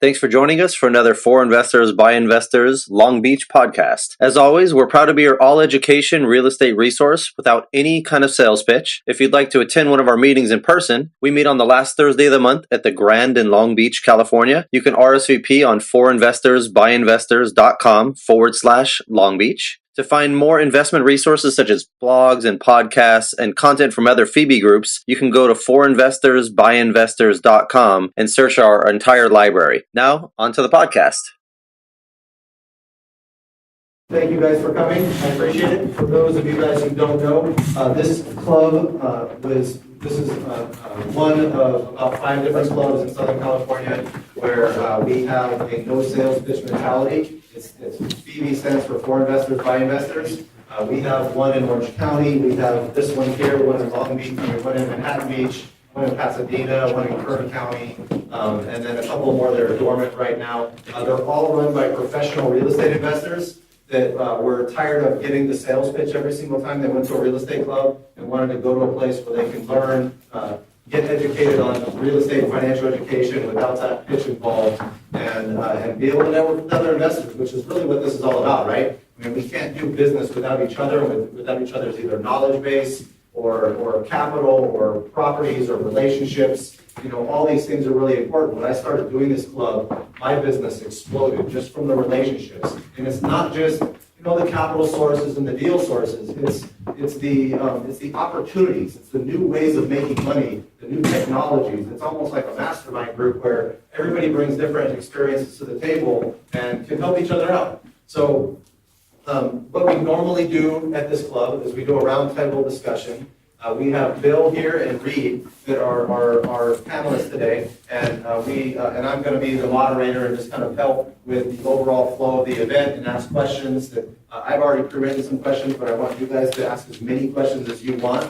Thanks for joining us for another For Investors by Investors Long Beach podcast. As always, we're proud to be your all-education real estate resource without any kind of sales pitch. If you'd like to attend one of our meetings in person, we meet on the last Thursday of the month at the Grand in Long Beach, California. You can RSVP on forinvestorsbyinvestors.com/Long Beach. To find more investment resources such as blogs and podcasts and content from other FIBI groups, you can go to forinvestorsbyinvestors.com and search our entire library. Now, on to the podcast. Thank you guys for coming. I appreciate it. For those of you guys who don't know, this club is one of about 5 different clubs in Southern California where we have a no sales pitch mentality. It's FIBI stands for For Investors by Investors. We have one in Orange County. We have this one here, one in Long Beach, one in Manhattan Beach, one in Pasadena, one in Kern County, and then a couple more that are dormant right now. They're all run by professional real estate investors that were tired of getting the sales pitch every single time they went to a real estate club and wanted to go to a place where they can learn, get educated on real estate and financial education without that pitch involved, and be able to network with other investors, which is really what this is all about, right? I mean, we can't do business without each other, without each other's either knowledge base or capital or properties or relationships. You know, all these things are really important. When I started doing this club, my business exploded just from the relationships. And it's not just, you know, the capital sources and the deal sources. It's the opportunities. It's the new ways of making money, the new technologies. It's almost like a mastermind group where everybody brings different experiences to the table and can help each other out. So what we normally do at this club is we do a roundtable discussion. We have Bill here and Reed that are our panelists today, and I'm going to be the moderator and just kind of help with the overall flow of the event and ask questions. That I've already pre-written some questions, but I want you guys to ask as many questions as you want.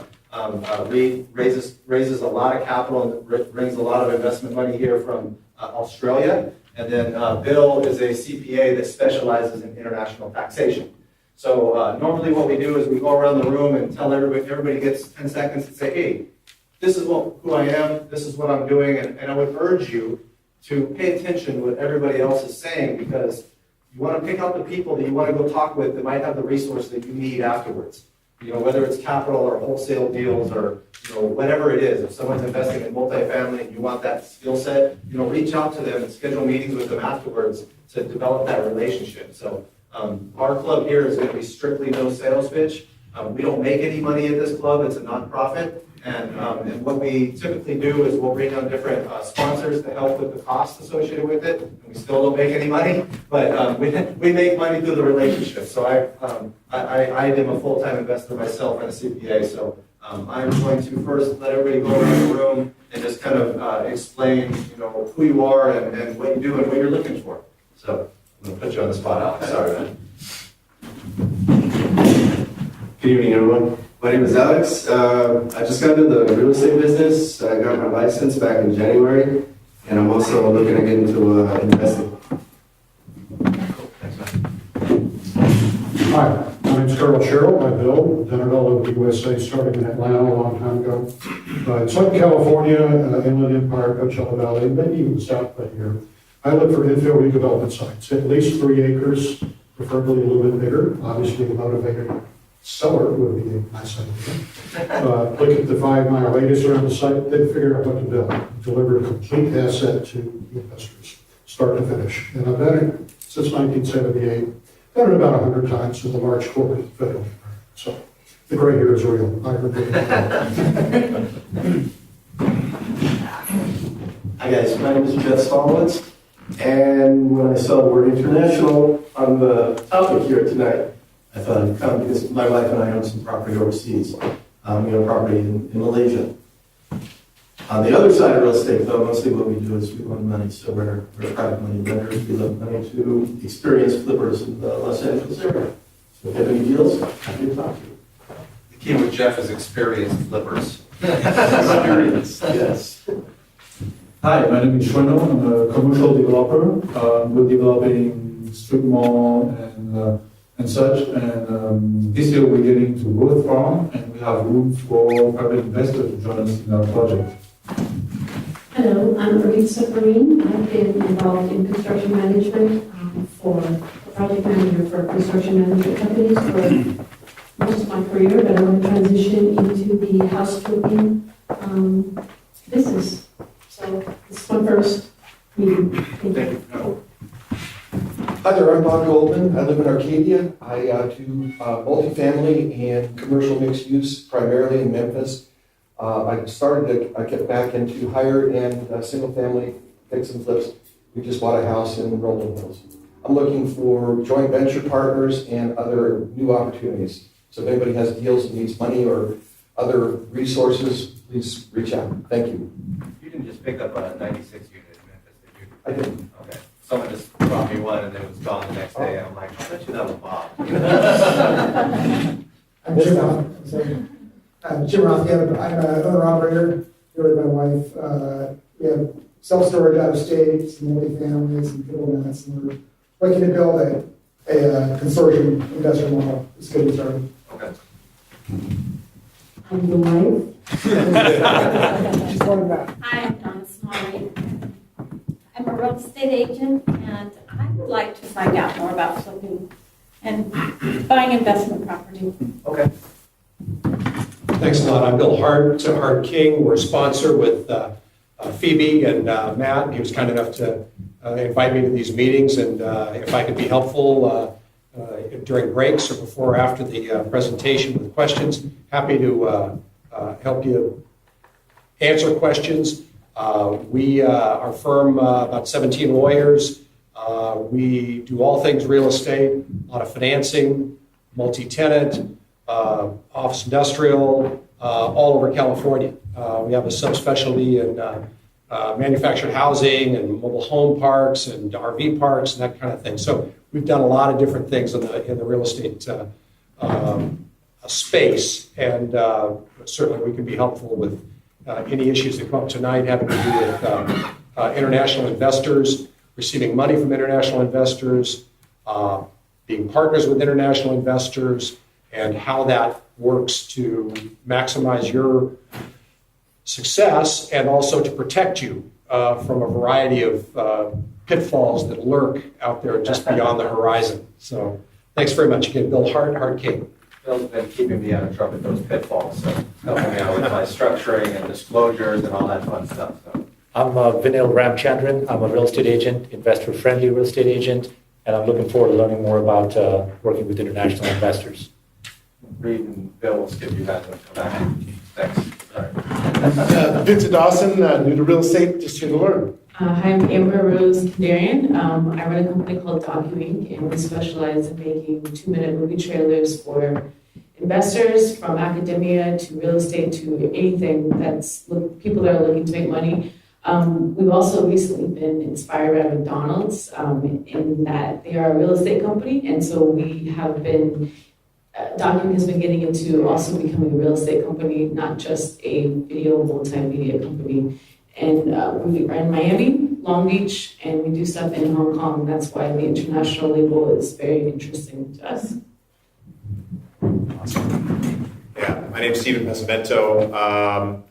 Reed raises a lot of capital and brings a lot of investment money here from Australia, and then Bill is a CPA that specializes in international taxation. So normally what we do is we go around the room and tell everybody gets 10 seconds to say, hey, this is who I am, this is what I'm doing, and I would urge you to pay attention to what everybody else is saying, because you want to pick out the people that you want to go talk with that might have the resource that you need afterwards. You know, whether it's capital or wholesale deals or, you know, whatever it is. If someone's investing in multifamily and you want that skill set, you know, reach out to them and schedule meetings with them afterwards to develop that relationship. So our club here is going to be strictly no sales pitch. We don't make any money at this club. It's a nonprofit. And what we typically do is we'll bring on different sponsors to help with the costs associated with it. And we still don't make any money, but we make money through the relationship. So I am a full-time investor myself and a CPA. So I'm going to first let everybody go around the room and just kind of explain, you know, who you are and what you do and what you're looking for. So I'm going to put you on the spot, Alex. Sorry, man. Good evening, everyone. My name is Alex. I just got into the real estate business. I got my license back in January, and I'm also looking to get into investing. Hi, my name is Carl Sherrill. I built, done it all over the USA, starting in Atlanta a long time ago. In Southern California, Inland Empire, Coachella Valley, maybe even South Bay here. I look for infill redevelopment sites, at least 3 acres, preferably a little bit bigger. Obviously, the motivated seller would be a nice idea. Look at the 5-mile radius around the site, then figure out what to build. Deliver a complete asset to investors, start to finish. And I've done it since 1978. Done it about 100 times in the large corporate federal. So the gray hair is real. I remember that. Hi guys, my name is Jeff Stallwitz, and when I saw the word international on the topic here tonight, I thought I'd come because my wife and I own some property overseas. We own property in Malaysia. On the other side of real estate, though, mostly what we do is we loan money. So we're private money lenders. We loan money to experienced flippers in the Los Angeles area. So if you have any deals, happy to talk to you. The key with Jeff is experienced flippers. Experience, yes. Hi, my name is Shuano. I'm a commercial developer. We're developing strip mall and such. And this year we're getting to both farm, and we have room for private investors to join us in our project. Hello, I'm Marisa Perrine. I've been involved in construction management for a project manager for construction management companies for most of my career, but I want to transition into the house flipping business. So this is my first meeting. Thank you. Hi there, I'm Bob Goldman. I live in Arcadia. I do multifamily and commercial mixed use, primarily in Memphis. I started to get back into higher end single family fix and flips. We just bought a house in Rolling Hills. I'm looking for joint venture partners and other new opportunities. So if anybody has deals and needs money or other resources, please reach out. Thank you. You didn't just pick up a 96 unit in Memphis, did you? I did. Okay. Someone just brought me one and then it was gone the next day. I'm like, I bet you that was Bob. I'm Jim Roth. Jim Roth, yeah, I'm an owner-operator here with my wife. We have self-storage out of state, some multifamily, some people mats, and we're looking to build a consortium industrial model. It's good to start. Okay. I'm the wife. She's going back. Hi, I'm Donna Smalley. I'm a real estate agent, and I would like to find out more about flipping and buying investment property. Okay. Thanks a lot. I'm Bill Hart King. We're a sponsor with FIBI and Matt. He was kind enough to invite me to these meetings, and if I could be helpful during breaks or before or after the presentation with questions, happy to help you answer questions. Our firm, about 17 lawyers. We do all things real estate, a lot of financing, multi-tenant, office industrial, all over California. We have a subspecialty in manufactured housing and mobile home parks and RV parks and that kind of thing. So we've done a lot of different things in the real estate space, and certainly we can be helpful with any issues that come up tonight having to do with international investors, receiving money from international investors, being partners with international investors, and how that works to maximize your success and also to protect you from a variety of pitfalls that lurk out there just beyond the horizon. So thanks very much again, Bill Hart King. Bill's been keeping me out of trouble with those pitfalls, so helping me out with my structuring and disclosures and all that fun stuff. So. I'm Vinil Ramchandran. I'm a real estate agent, investor-friendly real estate agent, and I'm looking forward to learning more about working with international investors. Reed and Bill will skip you guys and come back. Thanks. All right. Vincent Dawson, new to real estate, just here to learn. Hi, I'm Amber Rose Kandarian. I run a company called DocuInc, and we specialize in making 2-minute movie trailers for investors, from academia to real estate to anything that's people that are looking to make money. We've also recently been inspired by McDonald's in that they are a real estate company, and so we have been, DocuInc has been getting into also becoming a real estate company, not just a video multimedia company. And we are in Miami, Long Beach, and we do stuff in Hong Kong. That's why the international label is very interesting to us. Awesome. Yeah, my name is Steven Pesavento.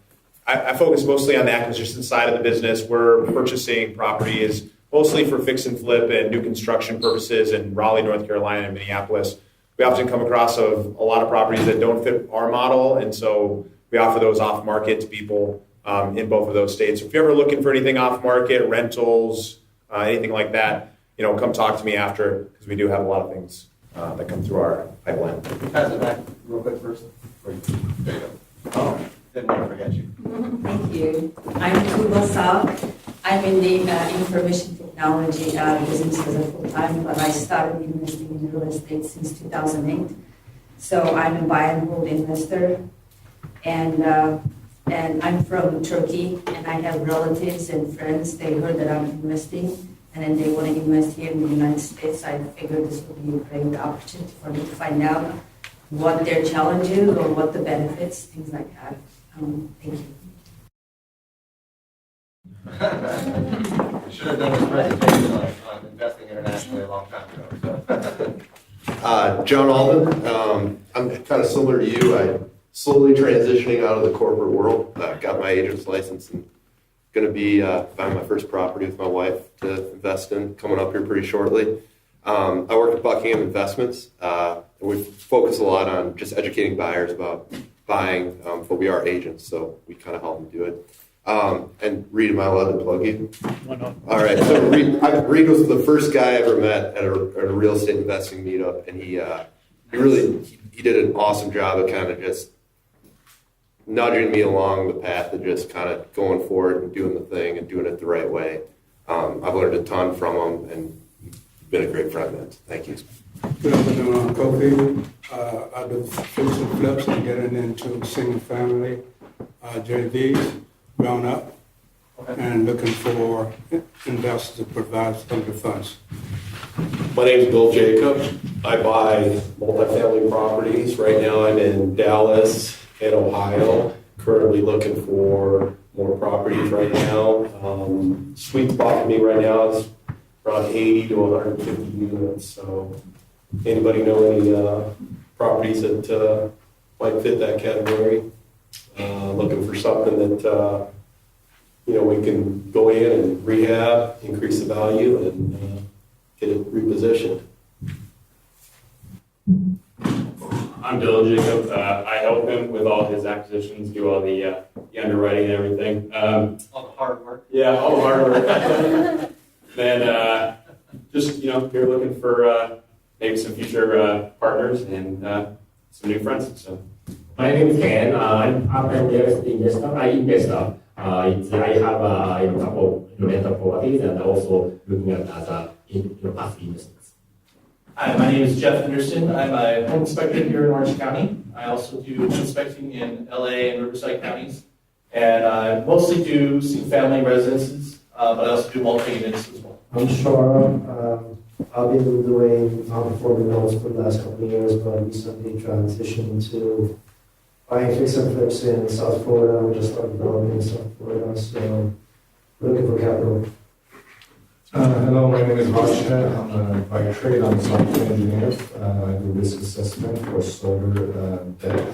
I focus mostly on the acquisition side of the business. We're purchasing properties mostly for fix and flip and new construction purposes in Raleigh, North Carolina, and Minneapolis. We often come across a lot of properties that don't fit our model, and so we offer those off market to people in both of those states. So if you're ever looking for anything off market, rentals, anything like that, come talk to me after, because we do have a lot of things that come through our pipeline. Pass it back real quick first. There you go. Oh, didn't want to forget you. Thank you. I'm Tuba Saab. I'm in the information technology business as a full-time, but I started investing in real estate since 2008. So I'm a buy and hold investor, and I'm from Turkey, and I have relatives and friends. They heard that I'm investing, and then they want to invest here in the United States. I figured this would be a great opportunity for me to find out what their challenges or what the benefits, things like that. Thank you. We should have done this presentation on investing internationally a long time ago. So. John Alden. I'm kind of similar to you. I'm slowly transitioning out of the corporate world. Got my agent's license in going to be buying my first property with my wife to invest in coming up here pretty shortly. I work at Buckingham Investments. We focus a lot on just educating buyers about buying, but we are agents, so we kind of help them do it. And Reed, am I allowed to plug you? Why not? All right. So Reed was the first guy I ever met at a real estate investing meetup, and he did an awesome job of kind of just nudging me along the path of just kind of going forward and doing the thing and doing it the right way. I've learned a ton from him, and you've been a great friend, man. Thank you. Good afternoon, I'm Kofi. I've been fixing flips and getting into single family JVs, grown up, and looking for investors to provide some of the funds. My name is Bill Jacobs. I buy multifamily properties. Right now I'm in Dallas and Ohio, currently looking for more properties right now. Sweet spot for me right now is around 80 to 150 units. So anybody know any properties that might fit that category? Looking for something that we can go in and rehab, increase the value, and get it repositioned. I'm Dylan Jacob. I help him with all his acquisitions, do all the underwriting and everything. All the hard work. Yeah, all the hard work. Then just here looking for maybe some future partners and some new friends. So. My name is Ken. I'm a real estate investor. I have a couple of rental properties and also looking at other passive investments. Hi, my name is Jeff Henderson. I'm a home inspector here in Orange County. I also do home inspecting in LA and Riverside counties. And I mostly do single family residences, but I also do multi-units as well. I'm sure I've been doing non-performing loans for the last couple of years, but recently transitioned to buying fix and flips in South Florida. We just started developing in South Florida, so looking for capital. Hello, my name is Varsha. I'm by trade, I'm a software engineer. I do risk assessment for solar debt.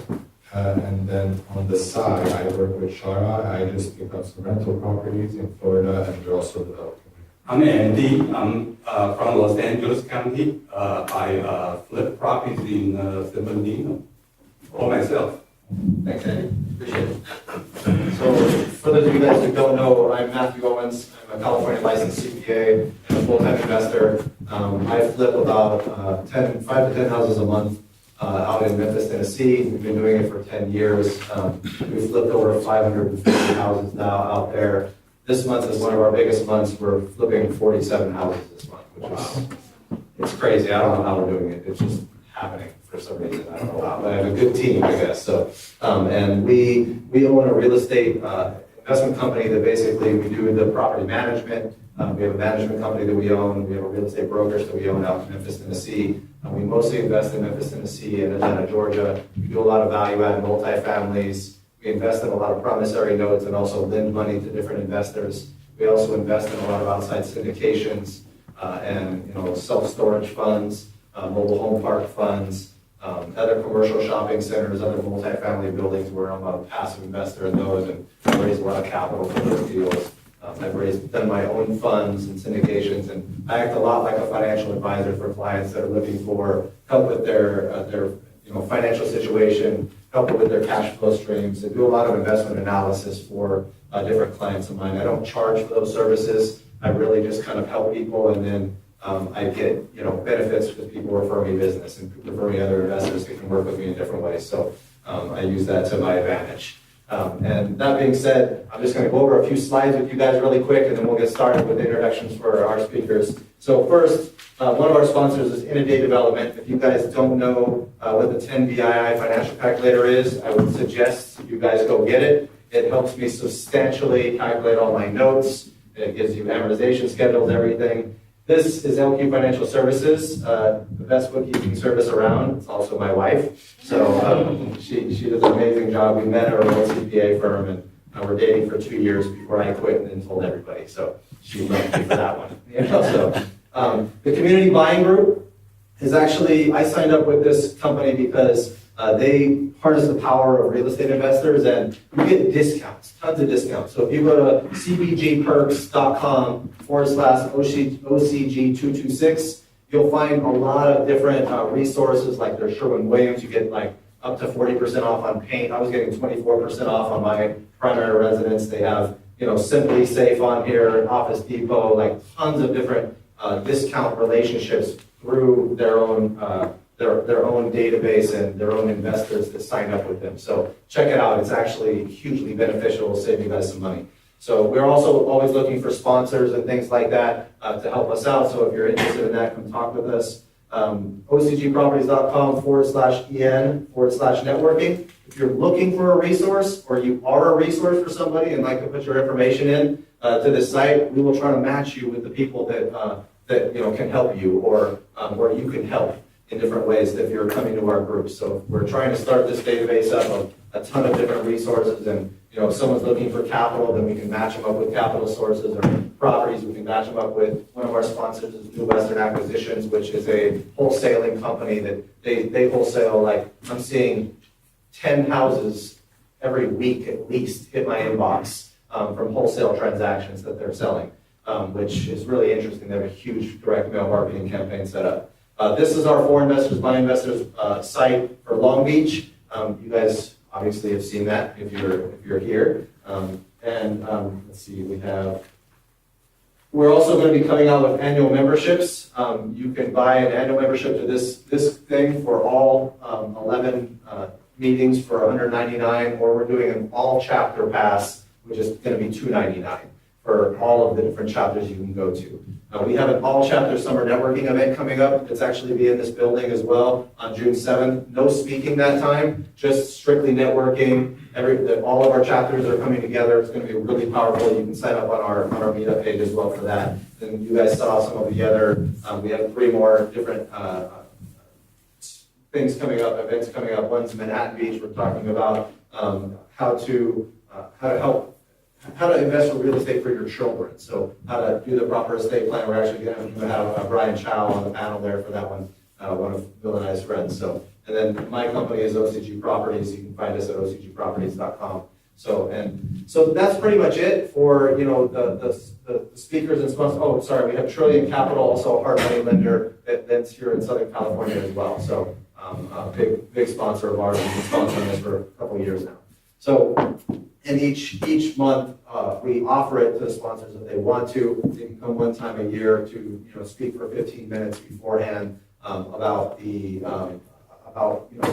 And then on the side, I work with Shara. I just pick up some rental properties in Florida, and we're also developing. I'm Andy. I'm from Los Angeles County. I flip properties in San Bernardino for myself. Thanks, Andy. Appreciate it. So, for those of you guys who don't know, I'm Matthew Owens. I'm a California licensed CPA and a full-time investor. I flip about 5 to 10 houses a month out in Memphis, Tennessee. We've been doing it for 10 years. We've flipped over 550 houses now out there. This month is one of our biggest months. We're flipping 47 houses this month, which is it's crazy. I don't know how we're doing it. It's just happening for some reason. I don't know how, but I have a good team, I guess. So, and we own a real estate investment company that basically we do the property management. We have a management company that we own. We have a real estate brokerage that we own out in Memphis, Tennessee. We mostly invest in Memphis, Tennessee and Atlanta, Georgia. We do a lot of value-add multifamilies. We invest in a lot of promissory notes and also lend money to different investors. We also invest in a lot of outside syndications and self-storage funds, mobile home park funds, other commercial shopping centers, other multifamily buildings where I'm a passive investor in those and I raise a lot of capital for those deals. I've done my own funds and syndications, and I act a lot like a financial advisor for clients that are looking for help with their financial situation, help with their cash flow streams, and do a lot of investment analysis for different clients of mine. I don't charge for those services. I really just kind of help people, and then I get benefits because people refer me business and refer me other investors who can work with me in different ways. So I use that to my advantage. And that being said, I'm just going to go over a few slides with you guys really quick, and then we'll get started with introductions for our speakers. So first, one of our sponsors is Innoday Development. If you guys don't know what the 10BII financial calculator is, I would suggest you guys go get it. It helps me substantially calculate all my notes. It gives you amortization schedules, everything. This is LQ Financial Services, the best bookkeeping service around. It's also my wife. So she does an amazing job. We met at our old CPA firm, and we're dating for 2 years before I quit and then told everybody. So she loved me for that one. The Community Buying Group is actually, I signed up with this company because They harness the power of real estate investors, and you get discounts, tons of discounts. So if you go to cbgperks.com/OCG226, you'll find a lot of different resources, like there's Sherwin-Williams. You get like up to 40% off on paint. I was getting 24% off on my primary residence. They have, Simply Safe on here, Office Depot, like tons of different discount relationships through their own database and their own investors that sign up with them. So check it out. It's actually hugely beneficial. It'll save you guys some money. So we're also always looking for sponsors and things like that to help us out. So if you're interested in that, come talk with us. OCGproperties.com/en/networking. If you're looking for a resource, or you are a resource for somebody and like to put your information in to this site, we will try to match you with the people that can help you, or you can help in different ways if you're coming to our group. So we're trying to start this database up of a ton of different resources, and if someone's looking for capital, then we can match them up with capital sources, or properties we can match them up with. One of our sponsors is New Western Acquisitions, which is a wholesaling company that they wholesale, like I'm seeing 10 houses every week at least hit my inbox from wholesale transactions that they're selling, which is really interesting. They have a huge direct mail marketing campaign set up. This is our For Investors by Investors site for Long Beach. You guys obviously have seen that if you're here. Let's see, we're also going to be coming out with annual memberships. You can buy an annual membership to this thing for all 11 meetings for $199, or we're doing an all chapter pass, which is going to be $299 for all of the different chapters you can go to. We have an all chapter summer networking event coming up. It's actually be in this building as well on June 7th. No speaking that time, just strictly networking. All of our chapters are coming together. It's going to be really powerful. You can sign up on our meetup page as well for that. And you guys saw some of the other, we have 3 more different things coming up, events coming up. One's Manhattan Beach. We're talking about how to invest in real estate for your children. So how to do the proper estate plan. We're actually going to have Brian Chow on the panel there for that one, one of Bill and I's friends. So, and then my company is OCG Properties. You can find us at OCGproperties.com. So that's pretty much it for the speakers and sponsors. Oh, sorry, we have Trillion Capital, also a hard money lender that's here in Southern California as well. So a big sponsor of ours. We've been sponsoring this for a couple of years now. So, and each month we offer it to the sponsors if they want to. They can come one time a year to speak for 15 minutes beforehand about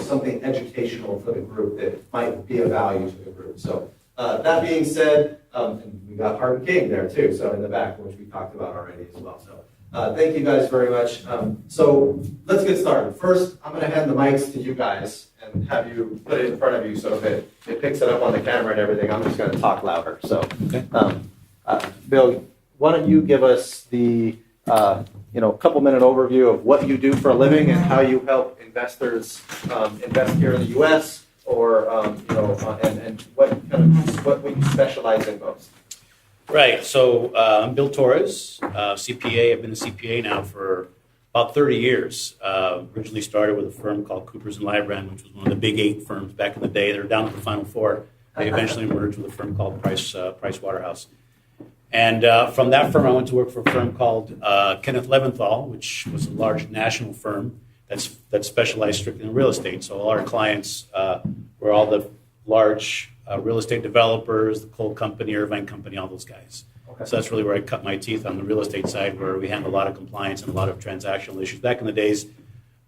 something educational for the group that might be of value to the group. So that being said, and we got Hart King there too, so in the back, which we talked about already as well. So thank you guys very much. So let's get started. First, I'm going to hand the mics to you guys and have you put it in front of you, so if it picks it up on the camera and everything, I'm just going to talk louder. So, Bill, why don't you give us the couple-minute overview of what you do for a living and how you help investors invest here in the U.S. or and what you specialize in most. Right. So I'm Bill Torres, CPA. I've been a CPA now for about 30 years. Originally started with a firm called Coopers & Lybrand, which was one of the big 8 firms back in the day. They were down to the final 4. They eventually merged with a firm called Price Waterhouse. And from that firm, I went to work for a firm called Kenneth Leventhal, which was a large national firm that specialized strictly in real estate. So all our clients were all the large real estate developers, the coal company, Irvine Company, all those guys. Okay. So that's really where I cut my teeth on the real estate side, where we handle a lot of compliance and a lot of transactional issues. Back in the days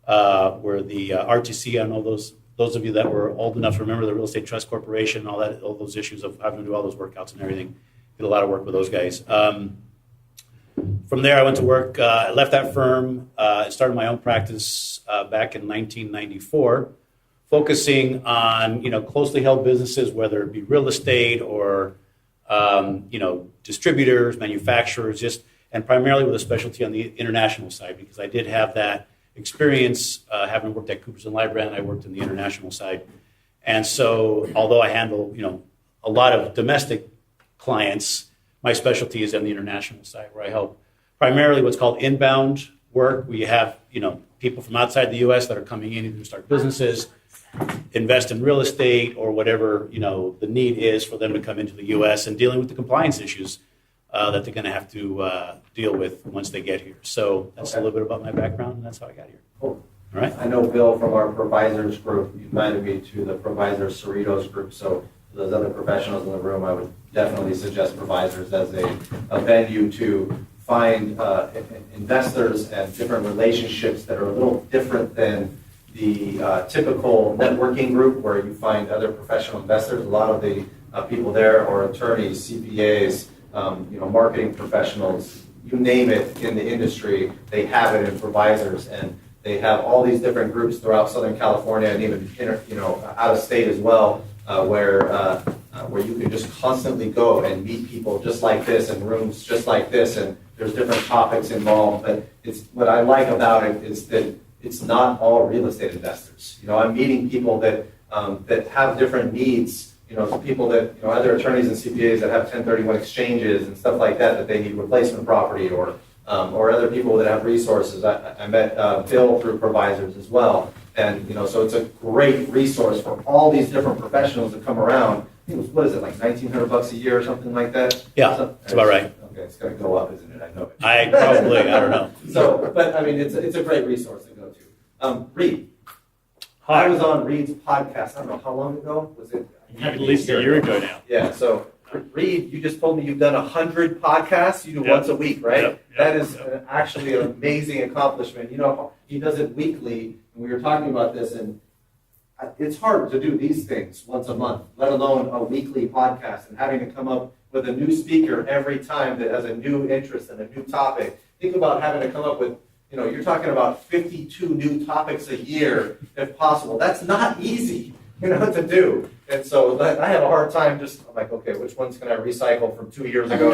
where the RTC, I know those of you that were old enough to remember the Real Estate Trust Corporation, all those issues of having to do all those workouts and everything. Did a lot of work with those guys. From there, I went to work, left that firm, started my own practice back in 1994, focusing on closely held businesses, whether it be real estate or distributors, manufacturers, and primarily with a specialty on the international side, because I did have that experience having worked at Coopers & Lybrand. I worked in the international side, and so although I handle a lot of domestic clients, my specialty is on the international side, where I help primarily what's called inbound work. We have people from outside the U.S. that are coming in to start businesses, invest in real estate or whatever, the need is for them to come into the U.S. and dealing with the compliance issues that they're going to have to deal with once they get here. So that's a little bit about my background, and that's how I got here. Cool. All right. I know Bill from our provisors group, you invited me to the provisors Cerritos group, so for those other professionals in the room, I would definitely suggest provisors as a venue to find investors and different relationships that are a little different than the typical networking group where you find other professional investors. A lot of the people there are attorneys, CPAs, marketing professionals, you name it in the industry, they have it in provisors, and they have all these different groups throughout Southern California and even out of state as well, where you can just constantly go and meet people just like this in rooms just like this, and there's different topics involved. But what I like about it is that it's not all real estate investors. I'm meeting people that have different needs. People that, other attorneys and CPAs that have 1031 exchanges and stuff like that they need replacement property, or other people that have resources. I met Bill through provisors as well. And, so it's a great resource for all these different professionals that come around. I think what is it, like $1,900 a year or something like that? Yeah, that's about right. Okay, it's going to go up, isn't it? I know it. I don't know. So, but I mean, it's a great resource to go to. Reed. Hi. I was on Reed's podcast, I don't know how long ago, was it? At least a year ago now. Yeah, so Reed, you just told me you've done 100 podcasts. You do once a week, right? Yep. That is actually an amazing accomplishment. He does it weekly, and we were talking about this, and it's hard to do these things once a month, let alone a weekly podcast, and having to come up with a new speaker every time that has a new interest and a new topic. Think about having to come up with, you're talking about 52 new topics a year, if possible. That's not easy, to do. And so I have a hard time I'm like, okay, which ones can I recycle from 2 years ago?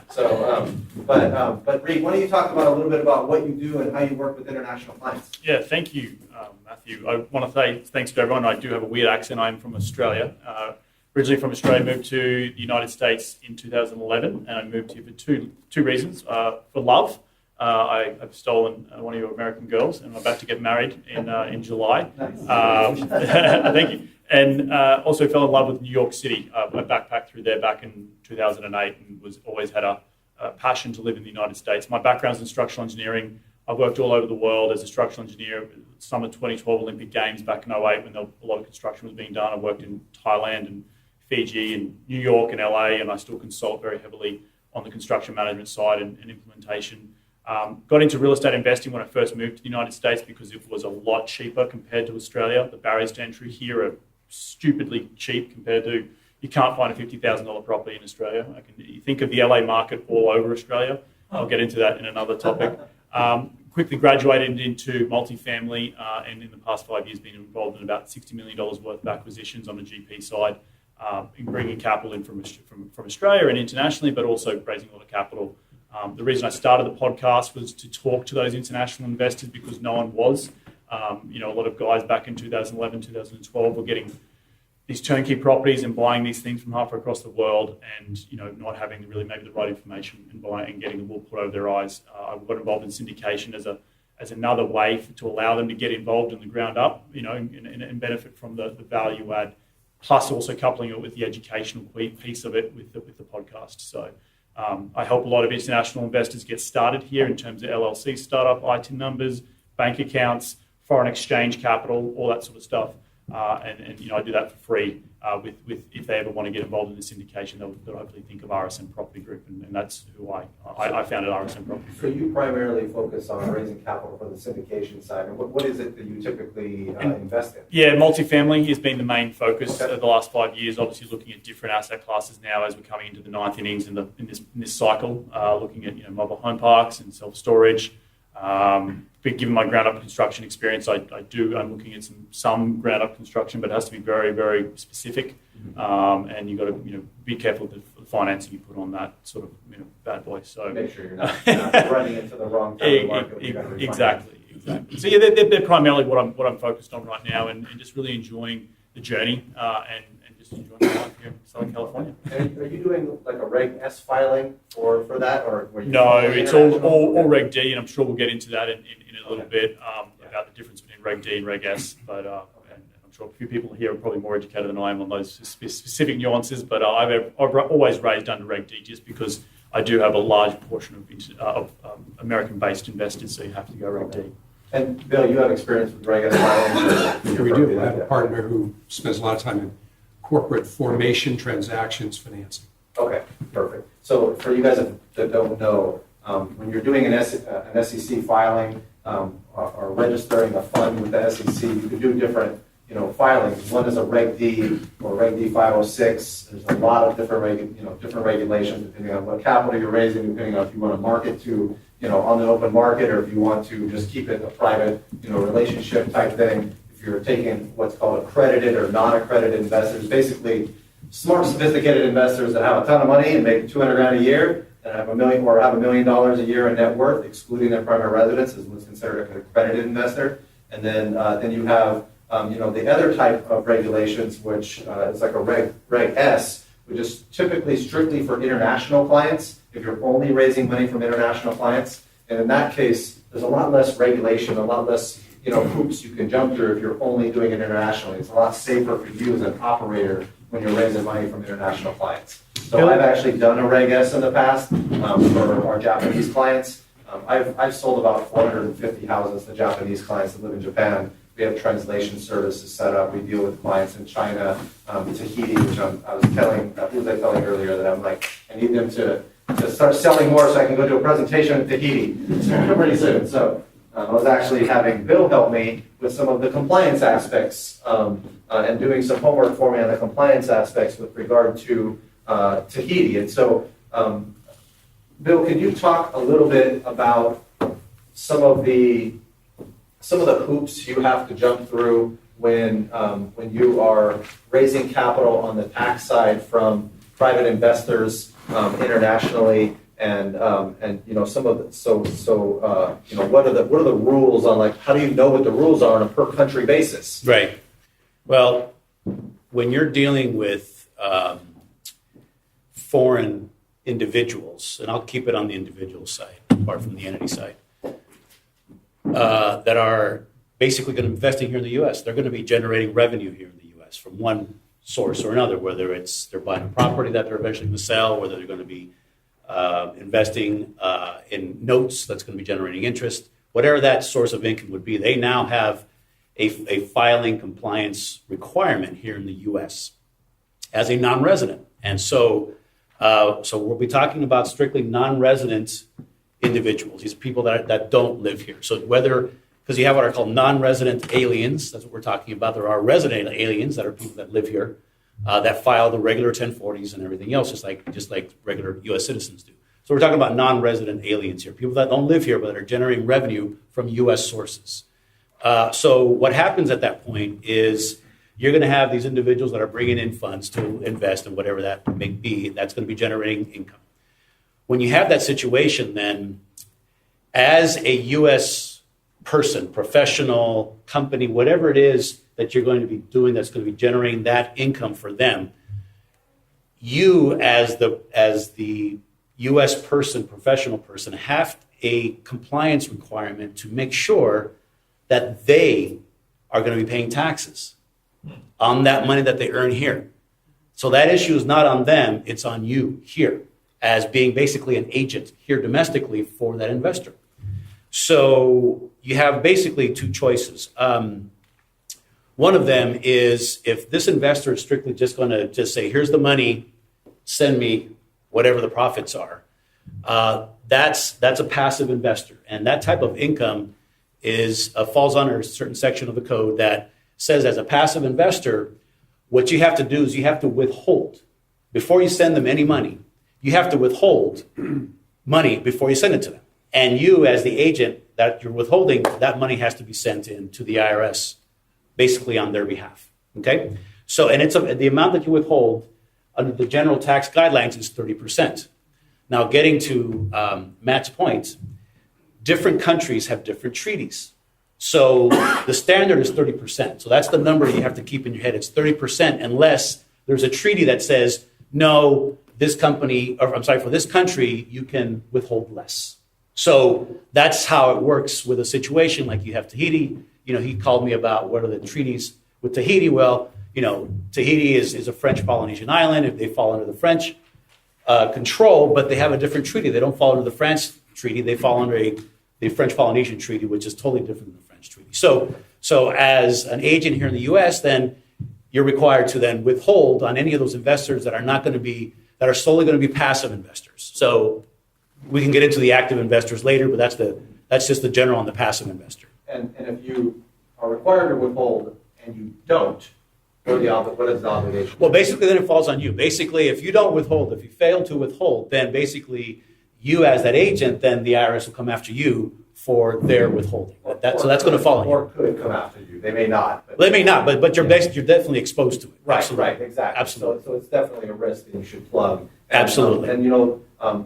So, but Reed, why don't you talk about a little bit about what you do and how you work with international clients? Yeah, thank you, Matthew. I want to say thanks to everyone. I do have a weird accent. I'm from Australia. Originally from Australia, moved to the United States in 2011, and I moved here for two reasons. For love. I've stolen one of your American girls, and I'm about to get married in July. Thank you. And also fell in love with New York City. I backpacked through there back in 2008 and always had a passion to live in the United States. My background's in structural engineering. I've worked all over the world as a structural engineer. Summer 2012 Olympic Games back in 2008 when a lot of construction was being done. I worked in Thailand and Fiji and New York and LA, and I still consult very heavily on the construction management side and implementation. Got into real estate investing when I first moved to the United States because it was a lot cheaper compared to Australia. The barriers to entry here are stupidly cheap compared to, you can't find a $50,000 property in Australia. You think of the LA market all over Australia. I'll get into that in another topic. Quickly graduated into multifamily and in the past 5 years been involved in about $60 million worth of acquisitions on the GP side, in bringing capital in from Australia and internationally, but also raising a lot of capital. The reason I started the podcast was to talk to those international investors because no one was. A lot of guys back in 2011, 2012 were getting these turnkey properties and buying these things from halfway across the world and, not having really maybe the right information and getting the wool put over their eyes. I got involved in syndication as another way to allow them to get involved in the ground up, and benefit from the value add, plus also coupling it with the educational piece of it with the podcast. So I help a lot of international investors get started here in terms of LLC startup, IT numbers, bank accounts, foreign exchange capital, all that sort of stuff. And I do that for free with if they ever want to get involved in the syndication, they'll hopefully think of RSM Property Group, and that's who I founded RSM Property Group. So you primarily focus on raising capital for the syndication side, and what is it that you typically invest in? Yeah, multifamily has been the main focus of the last 5 years. Obviously, looking at different asset classes now as we're coming into the ninth innings in this cycle, looking at mobile home parks and self-storage. Given my ground-up construction experience, I'm looking at some ground-up construction, but it has to be very, very specific. And you've got to be careful with the financing you put on that sort of bad boy. So make sure you're not running into the wrong kind of market. Exactly. So yeah, they're primarily what I'm focused on right now, and just really enjoying the journey and just enjoying my life here in Southern California. And are you doing like a Reg S filing for that, or were you? No, it's all Reg D, and I'm sure we'll get into that in a little bit about the difference between Reg D and Reg S, but and I'm sure a few people here are probably more educated than I am on those specific nuances, but I've always raised under Reg D just because I do have a large portion of American-based investors, so you have to go Reg D. And Bill, you have experience with Reg S filings? Yeah, we do. I have a partner who spends a lot of time in corporate formation transactions financing. Okay, perfect. So for you guys that don't know, when you're doing an SEC filing or registering a fund with the SEC, you can do different filings. One is a Reg D or Reg D 506. There's a lot of different regulations depending on what capital you're raising, depending on if you want to market to on the open market or if you want to just keep it a private relationship type thing. If you're taking what's called accredited or non-accredited investors, basically smart, sophisticated investors that have a ton of money and make $200,000 a year and have $1 million a year in net worth, excluding their primary residence, is what's considered an accredited investor. And then you have the other type of regulations, which is like a Reg S, which is typically strictly for international clients. If you're only raising money from international clients, and in that case, there's a lot less regulation, a lot less hoops you can jump through if you're only doing it internationally. It's a lot safer for you as an operator when you're raising money from international clients. So I've actually done a Reg S in the past for our Japanese clients. I've sold about 450 houses to Japanese clients that live in Japan. We have translation services set up. We deal with clients in China, Tahiti, which I was telling earlier that I'm like, I need them to start selling more so I can go to a presentation in Tahiti pretty soon. So I was actually having Bill help me with some of the compliance aspects and doing some homework for me on the compliance aspects with regard to Tahiti. And so, Bill, can you talk a little bit about some of the hoops you have to jump through when you are raising capital on the tax side from private investors internationally, and some of the, what are the rules on, like, how do you know what the rules are on a per country basis? Right. Well, when you're dealing with foreign individuals, and I'll keep it on the individual side, apart from the entity side, that are basically going to be investing here in the U.S. They're going to be generating revenue here in the U.S. from one source or another, whether it's they're buying a property that they're eventually going to sell, whether they're going to be investing in notes that's going to be generating interest, whatever that source of income would be. They now have a filing compliance requirement here in the U.S. as a non-resident. And so we'll be talking about strictly non-resident individuals. These are people that don't live here. So because you have what are called non-resident aliens, that's what we're talking about. There are resident aliens that are people that live here, that file the regular 1040s and everything else, just like regular U.S. citizens do. So we're talking about non-resident aliens here, people that don't live here but that are generating revenue from U.S. sources. So what happens at that point is you're going to have these individuals that are bringing in funds to invest in whatever that may be, that's going to be generating income. When you have that situation, then as a U.S. person, professional, company, whatever it is that you're going to be doing that's going to be generating that income for them, you as the U.S. person, professional person, have a compliance requirement to make sure that they are going to be paying taxes on that money that they earn here. So that issue is not on them, it's on you here as being basically an agent here domestically for that investor. So you have basically two choices. One of them is if this investor is strictly just going to just say, here's the money, send me whatever the profits are. That's a passive investor. And that type of income falls under a certain section of the code that says as a passive investor, what you have to do is you have to withhold. Before you send them any money, you have to withhold money before you send it to them. And you, as the agent that you're withholding, that money has to be sent in to the IRS, basically on their behalf. Okay? So, and the amount that you withhold under the general tax guidelines is 30%. Now, getting to Matt's point, different countries have different treaties. So the standard is 30%. So that's the number you have to keep in your head. It's 30% unless there's a treaty that says, no, for this country, you can withhold less. So that's how it works with a situation like you have Tahiti, he called me about what are the treaties with Tahiti. Well, Tahiti is a French Polynesian island. If they fall under the French control, but they have a different treaty. They don't fall under the French treaty. They fall under the French Polynesian treaty, which is totally different than the French treaty. So as an agent here in the U.S., then you're required to then withhold on any of those investors that are solely going to be passive investors. So we can get into the active investors later, but that's just the general on the passive investor. And if you are required to withhold and you don't, what is the obligation? Well, basically, then it falls on you. Basically, if you don't withhold, if you fail to withhold, then basically you as that agent, then the IRS will come after you for their withholding. So that's going to fall on you. Or could come after you. They may not. They may not, but you're definitely exposed to it. Right, Absolutely. right, exactly. Absolutely. So it's definitely a risk that you should plug. Absolutely.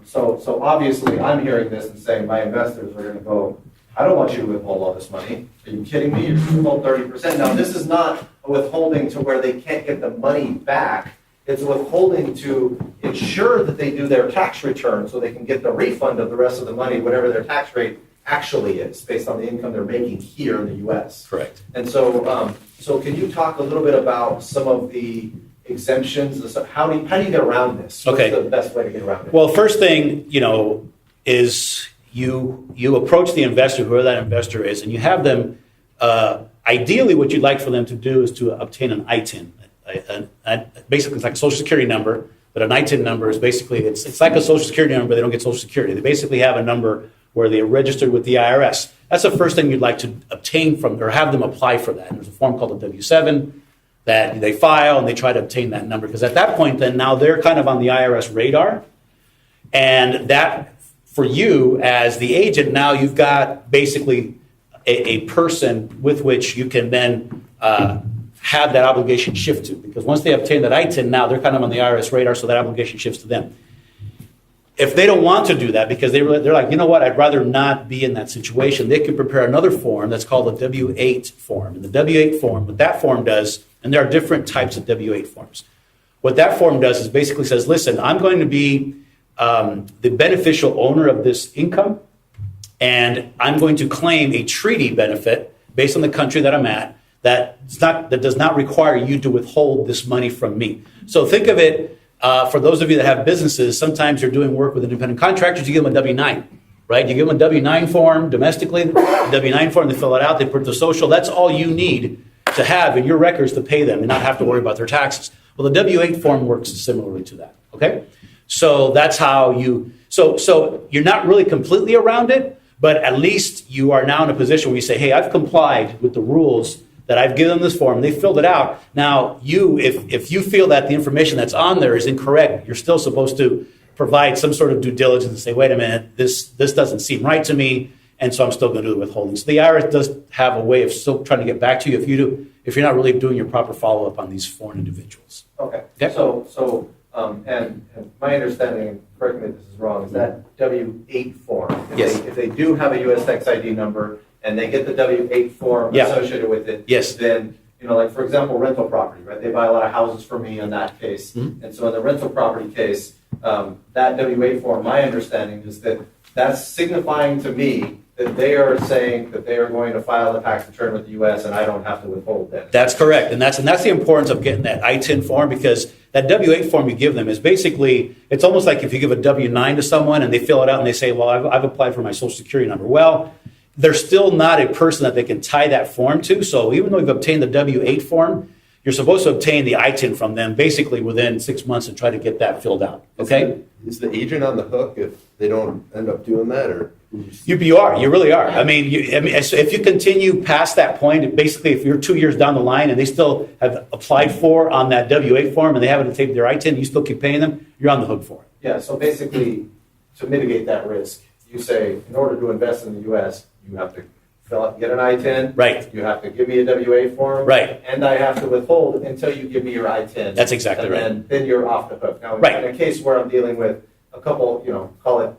So obviously I'm hearing this and saying my investors are going to go, I don't want you to withhold all this money. Are you kidding me? You're going to withhold 30%. Now, this is not a withholding to where they can't get the money back. It's withholding to ensure that they do their tax return so they can get the refund of the rest of the money, whatever their tax rate actually is, based on the income they're making here in the U.S. Correct. And so, can you talk a little bit about some of the exemptions? How do you get around this? Okay. What's the best way to get around it? Well, first thing, is you approach the investor, whoever that investor is, and you have them, ideally what you'd like for them to do is to obtain an ITIN. Basically, it's like a social security number, but an ITIN number is basically, it's like a social security number, but they don't get social security. They basically have a number where they are registered with the IRS. That's the first thing you'd like to obtain from, or have them apply for that. And there's a form called a W-7 that they file, and they try to obtain that number. Because at that point, then now they're kind of on the IRS radar. And that, for you as the agent, now you've got basically a person with which you can then have that obligation shift to. Because once they obtain that ITIN, now they're kind of on the IRS radar, so that obligation shifts to them. If they don't want to do that because they're like, you know what, I'd rather not be in that situation, they can prepare another form that's called a W-8 form. And the W-8 form, what that form does, and there are different types of W-8 forms. What that form does is basically says, listen, I'm going to be the beneficial owner of this income, and I'm going to claim a treaty benefit based on the country that I'm at that does not require you to withhold this money from me. So think of it, for those of you that have businesses, sometimes you're doing work with independent contractors, you give them a W-9, right? You give them a W-9 form domestically, a W-9 form, they fill it out, they put the social. That's all you need to have in your records to pay them and not have to worry about their taxes. Well, the W-8 form works similarly to that, okay? So that's how so you're not really completely around it, but at least you are now in a position where you say, hey, I've complied with the rules that I've given them this form, they filled it out. Now, if you feel that the information that's on there is incorrect, you're still supposed to provide some sort of due diligence and say, wait a minute, this doesn't seem right to me, and so I'm still going to do the withholding. So the IRS does have a way of still trying to get back to you if you're not really doing your proper follow-up on these foreign individuals. Okay. Okay. So and my understanding, correct me if this is wrong, is that W-8 form. If they do have a U.S. tax ID number and they get the W-8 form associated with it, then, like for example, rental property, right? They buy a lot of houses for me in that case. Mm-hmm. And so in the rental property case, that W-8 form, my understanding is that that's signifying to me that they are saying that they are going to file a tax return with the U.S. and I don't have to withhold that. That's correct. And that's the importance of getting that ITIN form, because that W-8 form you give them is basically, it's almost like if you give a W-9 to someone and they fill it out and they say, well, I've applied for my social security number. Well, they're still not a person that they can tie that form to. So even though you've obtained the W-8 form, you're supposed to obtain the ITIN from them basically within 6 months and try to get that filled out. Okay? Is the agent on the hook if they don't end up doing that, or? You really are. I mean, if you continue past that point, basically if you're 2 years down the line and they still have applied for on that W-8 form and they haven't obtained their ITIN, you still keep paying them, you're on the hook for it. Yeah, so basically, to mitigate that risk, you say, in order to invest in the U.S., you have to get an ITIN. Right. You have to give me a W-8 form. Right. And I have to withhold until you give me your ITIN. That's exactly right. And then you're off the hook. Now, right. In a case where I'm dealing with a couple, call it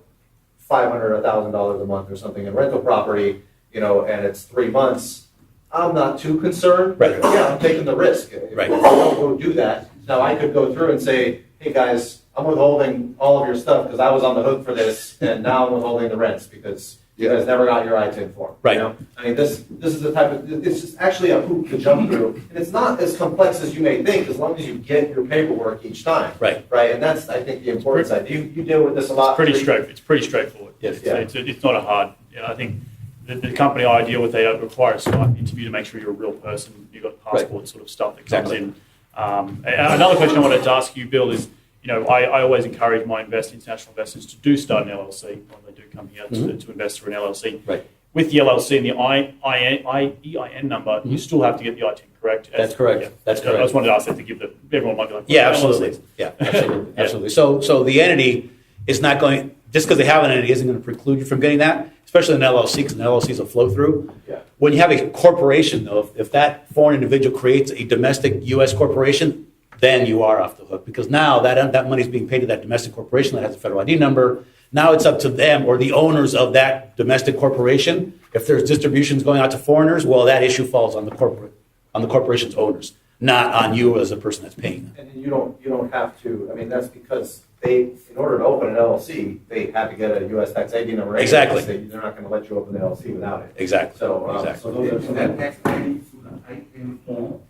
$500 or $1,000 a month or something in rental property, and it's 3 months, I'm not too concerned. Right. Yeah, I'm taking the risk. Right. If I don't go do that, now I could go through and say, hey guys, I'm withholding all of your stuff because I was on the hook for this, and now I'm withholding the rents because You guys never got your I-10 form. Right. You know? I mean, this is the type of, it's just actually a hoop to jump through. And it's not as complex as you may think, as long as you get your paperwork each time. Right. Right, and that's, I think, the important side. You deal with this a lot. It's pretty straightforward. Yes. It's not a hard, I think the company I deal with, they require a Skype interview to make sure you're a real person, you've got passport sort of stuff that comes in. And another question I wanted to ask you, Bill, is, I always encourage my international investors to do start an LLC when they do come here to invest through an LLC. Right. With the LLC and the EIN number, you still have to get the I-10, correct? That's correct. Yeah. That's correct. I just wanted to ask that to give everyone might be like, Yeah, LLC. absolutely. Yeah, absolutely. Absolutely. So the entity is not going, just because they have an entity isn't going to preclude you from getting that, especially an LLC, because an LLC is a flow through. Yeah. When you have a corporation, though, if that foreign individual creates a domestic U.S. corporation, then you are off the hook, because now that money is being paid to that domestic corporation that has a federal ID number. Now it's up to them or the owners of that domestic corporation. If there's distributions going out to foreigners, well, that issue falls on the corporation's owners, not on you as a person that's paying them. And you don't have to, I mean, that's because in order to open an LLC, they have to get a U.S. tax ID number. Exactly. They're not going to let you open the LLC without it. Exactly. So, Exactly. so those are some That tax ID through the I-10 form,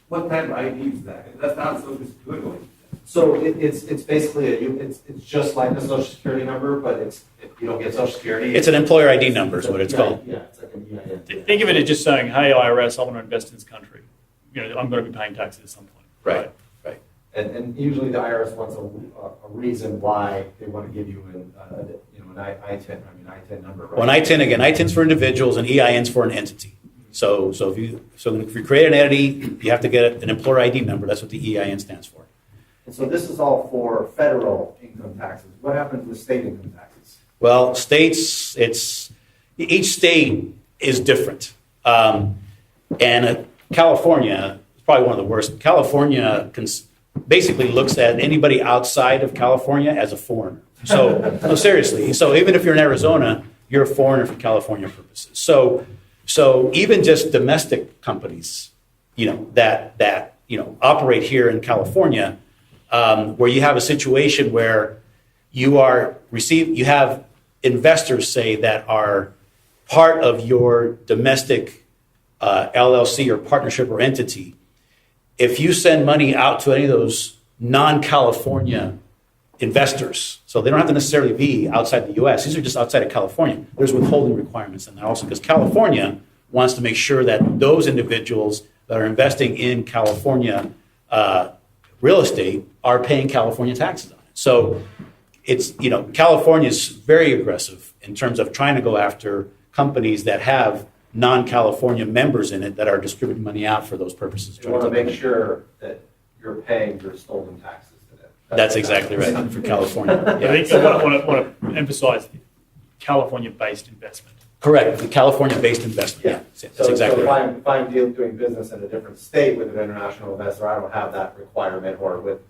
what type of ID is that? That's not social security. So it's basically it's just like a social security number, but you don't get social security. It's an employer ID number is what it's called. Yeah, it's like an EIN. Think of it as just saying, hey, IRS, I want to invest in this country. I'm going to be paying taxes at some point. Right. And usually the IRS wants a reason why they want to give you an I-10 number. Right? Well, an I-10, again, I-10's for individuals and EIN's for an entity. So if you create an entity, you have to get an employer ID number. That's what the EIN stands for. And so this is all for federal income taxes. What happens with state income taxes? Well, states, each state is different. And California is probably one of the worst. California basically looks at anybody outside of California as a foreigner. So, no, seriously. So even if you're in Arizona, you're a foreigner for California purposes. So even just domestic companies, that operate here in California, where you have a situation where you have investors, say, that are part of your domestic LLC or partnership or entity. If you send money out to any of those non-California investors, so they don't have to necessarily be outside the U.S., these are just outside of California, there's withholding requirements in there also, because California wants to make sure that those individuals that are investing in California real estate are paying California taxes on it. So it's, California is very aggressive in terms of trying to go after companies that have non-California members in it that are distributing money out for those purposes. You want to make sure that you're paying your stolen taxes to them. That's exactly right for California. Yeah. I think I want to emphasize California-based investment. Correct, the California-based investment. Yeah, that's exactly right. If I'm doing business in a different state with an international investor, I don't have that requirement, or with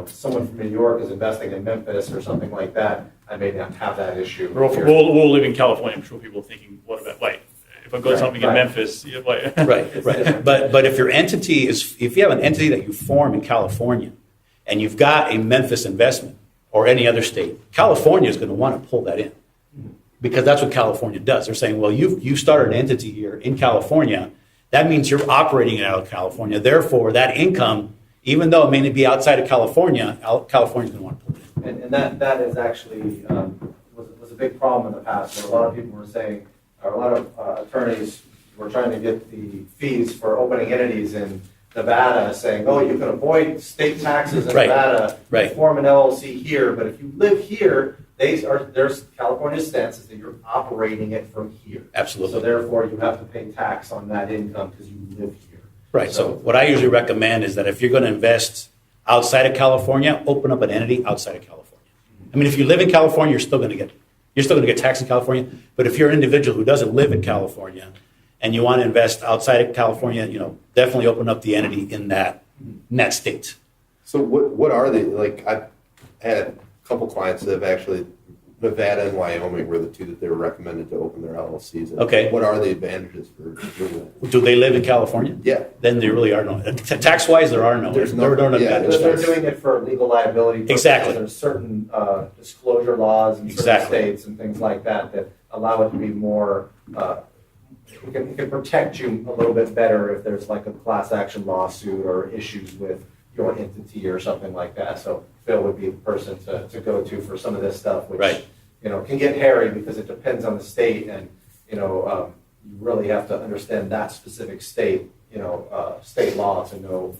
someone from New York is investing in Memphis or something like that, I may not have that issue. We're all live in California. I'm sure people are thinking, if I've got something in Memphis, wait. Right. But if if you have an entity that you form in California and you've got a Memphis investment or any other state, California is going to want to pull that in, because that's what California does. They're saying, well, you started an entity here in California. That means you're operating it out of California. Therefore, that income, even though it may be outside of California, California's going to want to pull it in. And that is actually was a big problem in the past, where a lot of people were saying, or a lot of attorneys were trying to get the fees for opening entities in Nevada, saying, oh, you can avoid state taxes in Nevada, form an LLC here, but if you live here, there's California's stance is that you're operating it from here. Absolutely. So therefore, you have to pay tax on that income because you live here. Right. So what I usually recommend is that if you're going to invest outside of California, open up an entity outside of California. I mean, if you live in California, you're still going to get taxed in California. But if you're an individual who doesn't live in California and you want to invest outside of California, definitely open up the entity in that state. So what are they, like, I've had a couple clients that have actually, Nevada and Wyoming were the two that they were recommended to open their LLCs in. Okay. What are the advantages for doing that? Do they live in California? Yeah. Then there really are no. Tax-wise, there are no. There's no advantages. They're doing it for legal liability purposes. Exactly. There's certain disclosure laws in certain states and things like that allow it to be more, it can protect you a little bit better if there's like a class action lawsuit or issues with your entity or something like that. So Phil would be the person to go to for some of this stuff, which, can get hairy because it depends on the state, and, you really have to understand that specific state, state law to know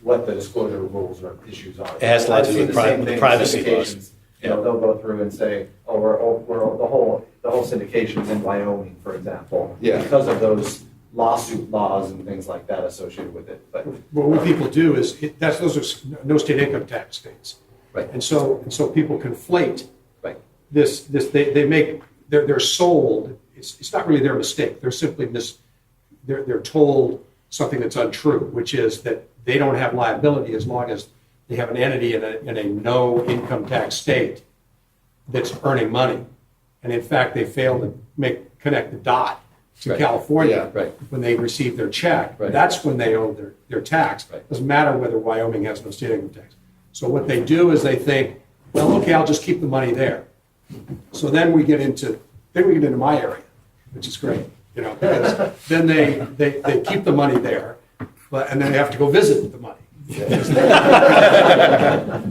what the disclosure rules or issues are. It has a lot to do with privacy laws. They'll go through and say, we're the whole syndication is in Wyoming, for example, because of those lawsuit laws and things like that associated with it. But what people do is those are no state income tax states, right? And so people conflate this. They're sold. It's not really their mistake. They're simply they're told something that's untrue, which is that they don't have liability as long as they have an entity in a no income tax state that's earning money. And in fact, they fail to connect the dot to California when they receive their check. That's when they owe their tax. Doesn't matter whether Wyoming has no state income tax. So what they do is they think, well, okay, I'll just keep the money there. So then we get into my area, which is great, because then they keep the money there, and then they have to go visit with the money.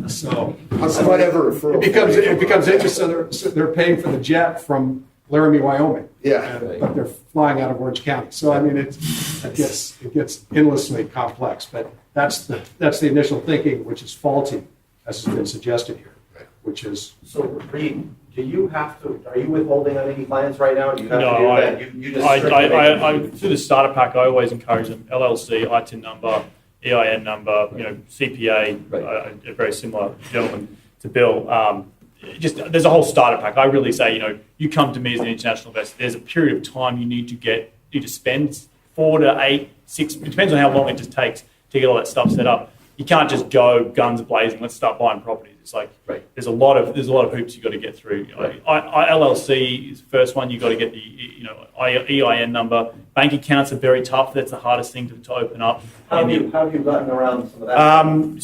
So it becomes interesting. So they're paying for the jet from Laramie, Wyoming. But they're flying out of Orange County. So I mean, it gets endlessly complex. But that's the initial thinking, which is faulty, as has been suggested here. Which is so. Reed, do you have to? Are you withholding on any clients right now? Do you have to do that? You just I through the starter pack, I always encourage them: LLC, ITIN number, EIN number, CPA, a very similar gentleman to Bill. There's a whole starter pack. I really say, you come to me as an international investor. There's a period of time you need to spend 4 to 8, 6. It depends on how long it just takes to get all that stuff set up. You can't just go guns blazing. Let's start buying properties. It's like there's a lot of hoops you got to get through. LLC is the first one. You got to get the EIN number. Bank accounts are very tough. That's the hardest thing to open up. How have you gotten around some of that?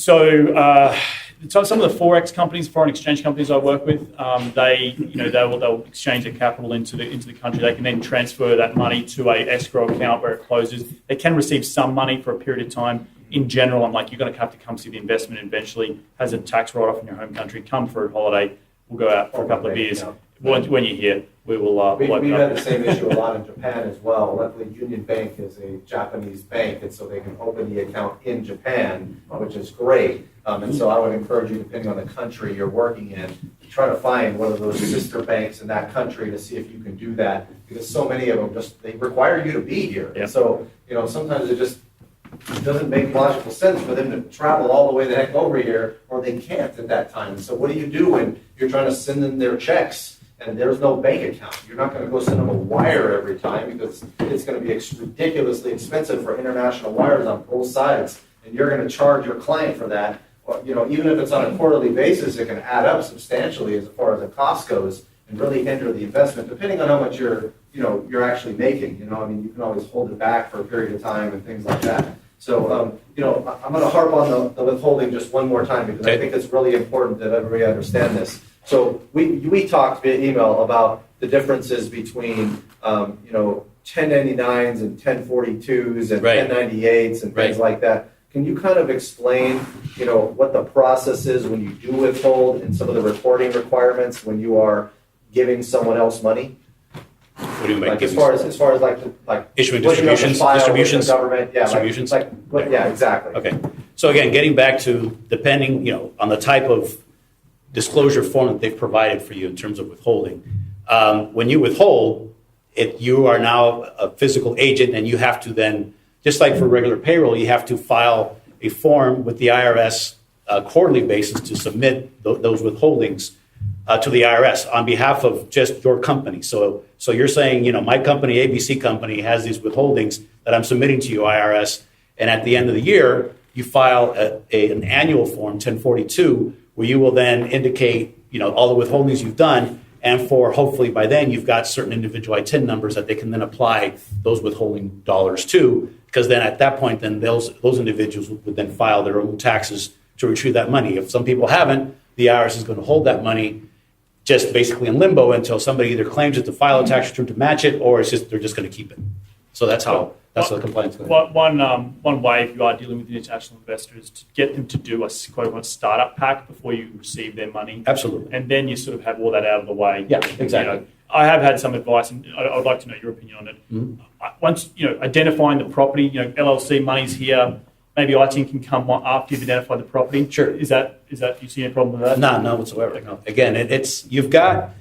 So some of the Forex companies, foreign exchange companies I work with, they'll exchange their capital into the country. They can then transfer that money to a escrow account where it closes. They can receive some money for a period of time. In general, I'm like, you're going to have to come see the investment eventually. Has a tax write-off in your home country. Come for a holiday. We'll go out for a couple of beers. When you're here, we will. We've had the same issue a lot in Japan as well. Luckily, Union Bank is a Japanese bank, and so they can open the account in Japan, which is great. And so I would encourage you, depending on the country you're working in, to try to find one of those sister banks in that country to see if you can do that, because so many of them they require you to be here. And so sometimes it just doesn't make logical sense for them to travel all the way the heck over here, or they can't at that time. So what do you do when you're trying to send them their checks and there's no bank account? You're not going to go send them a wire every time, because it's going to be ridiculously expensive for international wires on both sides, and you're going to charge your client for that. Even if it's on a quarterly basis, it can add up substantially as far as the cost goes, and really hinder the investment, depending on how much you're actually making. You can always hold it back for a period of time and things like that. So, I'm going to harp on the withholding just one more time, because I think it's really important that everybody understand this. So we talked via email about the differences between 1099s and 1042s and 1098s and things like that. Can you kind of explain, what the process is when you do withhold, and some of the reporting requirements when you are giving someone else money? What do you mean? As far as issuing distributions, distributions, government, distributions. Exactly. Okay. So again, getting back to depending, on the type of disclosure form that they've provided for you in terms of withholding. When you withhold, you are now a physical agent, and you have to then, just like for regular payroll, you have to file a form with the IRS quarterly basis to submit those withholdings to the IRS on behalf of just your company. So you're saying, my company, ABC Company, has these withholdings that I'm submitting to you, IRS, and at the end of the year, you file an annual form, 1042, where you will then indicate, all the withholdings you've done, and hopefully by then you've got certain individual ITIN numbers that they can then apply those withholding dollars to, because then at that point, then those individuals would then file their own taxes to retrieve that money. If some people haven't, the IRS is going to hold that money just basically in limbo until somebody either claims it to file a tax return to match it, or they're just going to keep it. So that's how the compliance goes. One way, if you are dealing with international investors, to get them to do a quote-unquote startup pack before you receive their money. Absolutely. And then you sort of have all that out of the way. Yeah, exactly. You know, I have had some advice, and I would like to know your opinion on it. Mm-hmm. Once, identifying the property, LLC money's here, maybe ITIN can come after you've identified the property. Sure. Is that you see any problem with that? No, none whatsoever. No. Again, you've got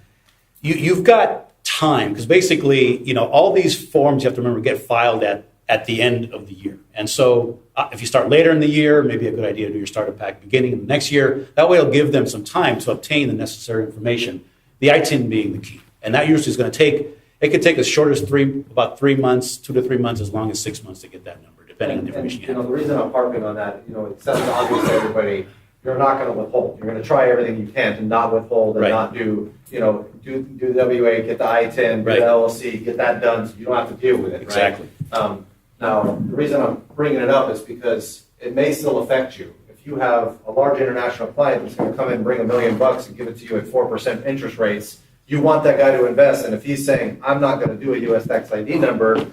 time, because basically, all these forms you have to remember get filed at the end of the year. And so if you start later in the year, maybe a good idea to do your startup pack beginning of the next year. That way it'll give them some time to obtain the necessary information, the ITIN being the key. And that usually is going to it could take as short as about 3 months, 2 to 3 months, as long as 6 months to get that number, depending on the information you have. The reason I'm harping on that, it sounds obvious to everybody, you're not going to withhold. You're going to try everything you can to not withhold and Right. not do the WA, get the ITIN, get Right. the LLC, get that done so you don't have to deal with it, Exactly. right? Now, the reason I'm bringing it up is because it may still affect you. If you have a large international client that's going to come in and bring $1 million and give it to you at 4% interest rates, you want that guy to invest, and if he's saying, I'm not going to do a U.S. tax ID number,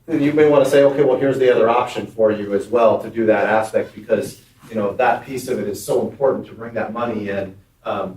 then you may want to say, okay, well, here's the other option for you as well to do that aspect, because that piece of it is so important to bring that money in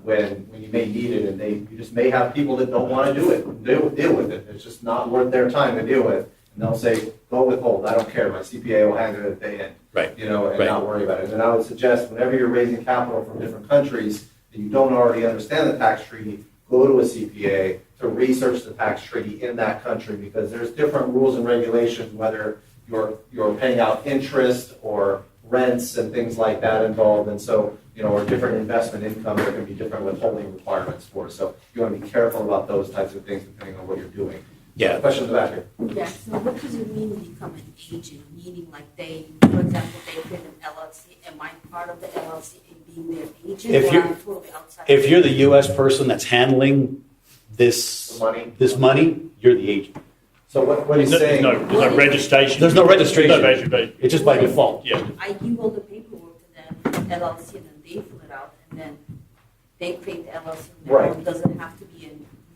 when you may need it, and you just may have people that don't want to do it, deal with it. It's just not worth their time to deal with, and they'll say, go withhold, I don't care, my CPA will handle it at the end, Right. and Right. not worry about it. And I would suggest whenever you're raising capital from different countries that you don't already understand the tax treaty, go to a CPA to research the tax treaty in that country, because there's different rules and regulations, whether you're paying out interest or rents and things like that involved, and so, or different investment income, there can be different withholding requirements for. So you want to be careful about those types of things depending on what you're doing. Yeah. Question in the back here. Yeah, so what does it mean become an agent? Meaning like for example, they create an LLC, am I part of the LLC and being their agent, or I'm totally outside? If you're the U.S. person that's handling this money, you're the agent. So what he's saying? There's no registration. There's no registration. There's no registration. It's just by default. Yeah. I give all the paperwork to them, LLC, and then they fill it out, and then they create the LLC. And Right. It doesn't have to be a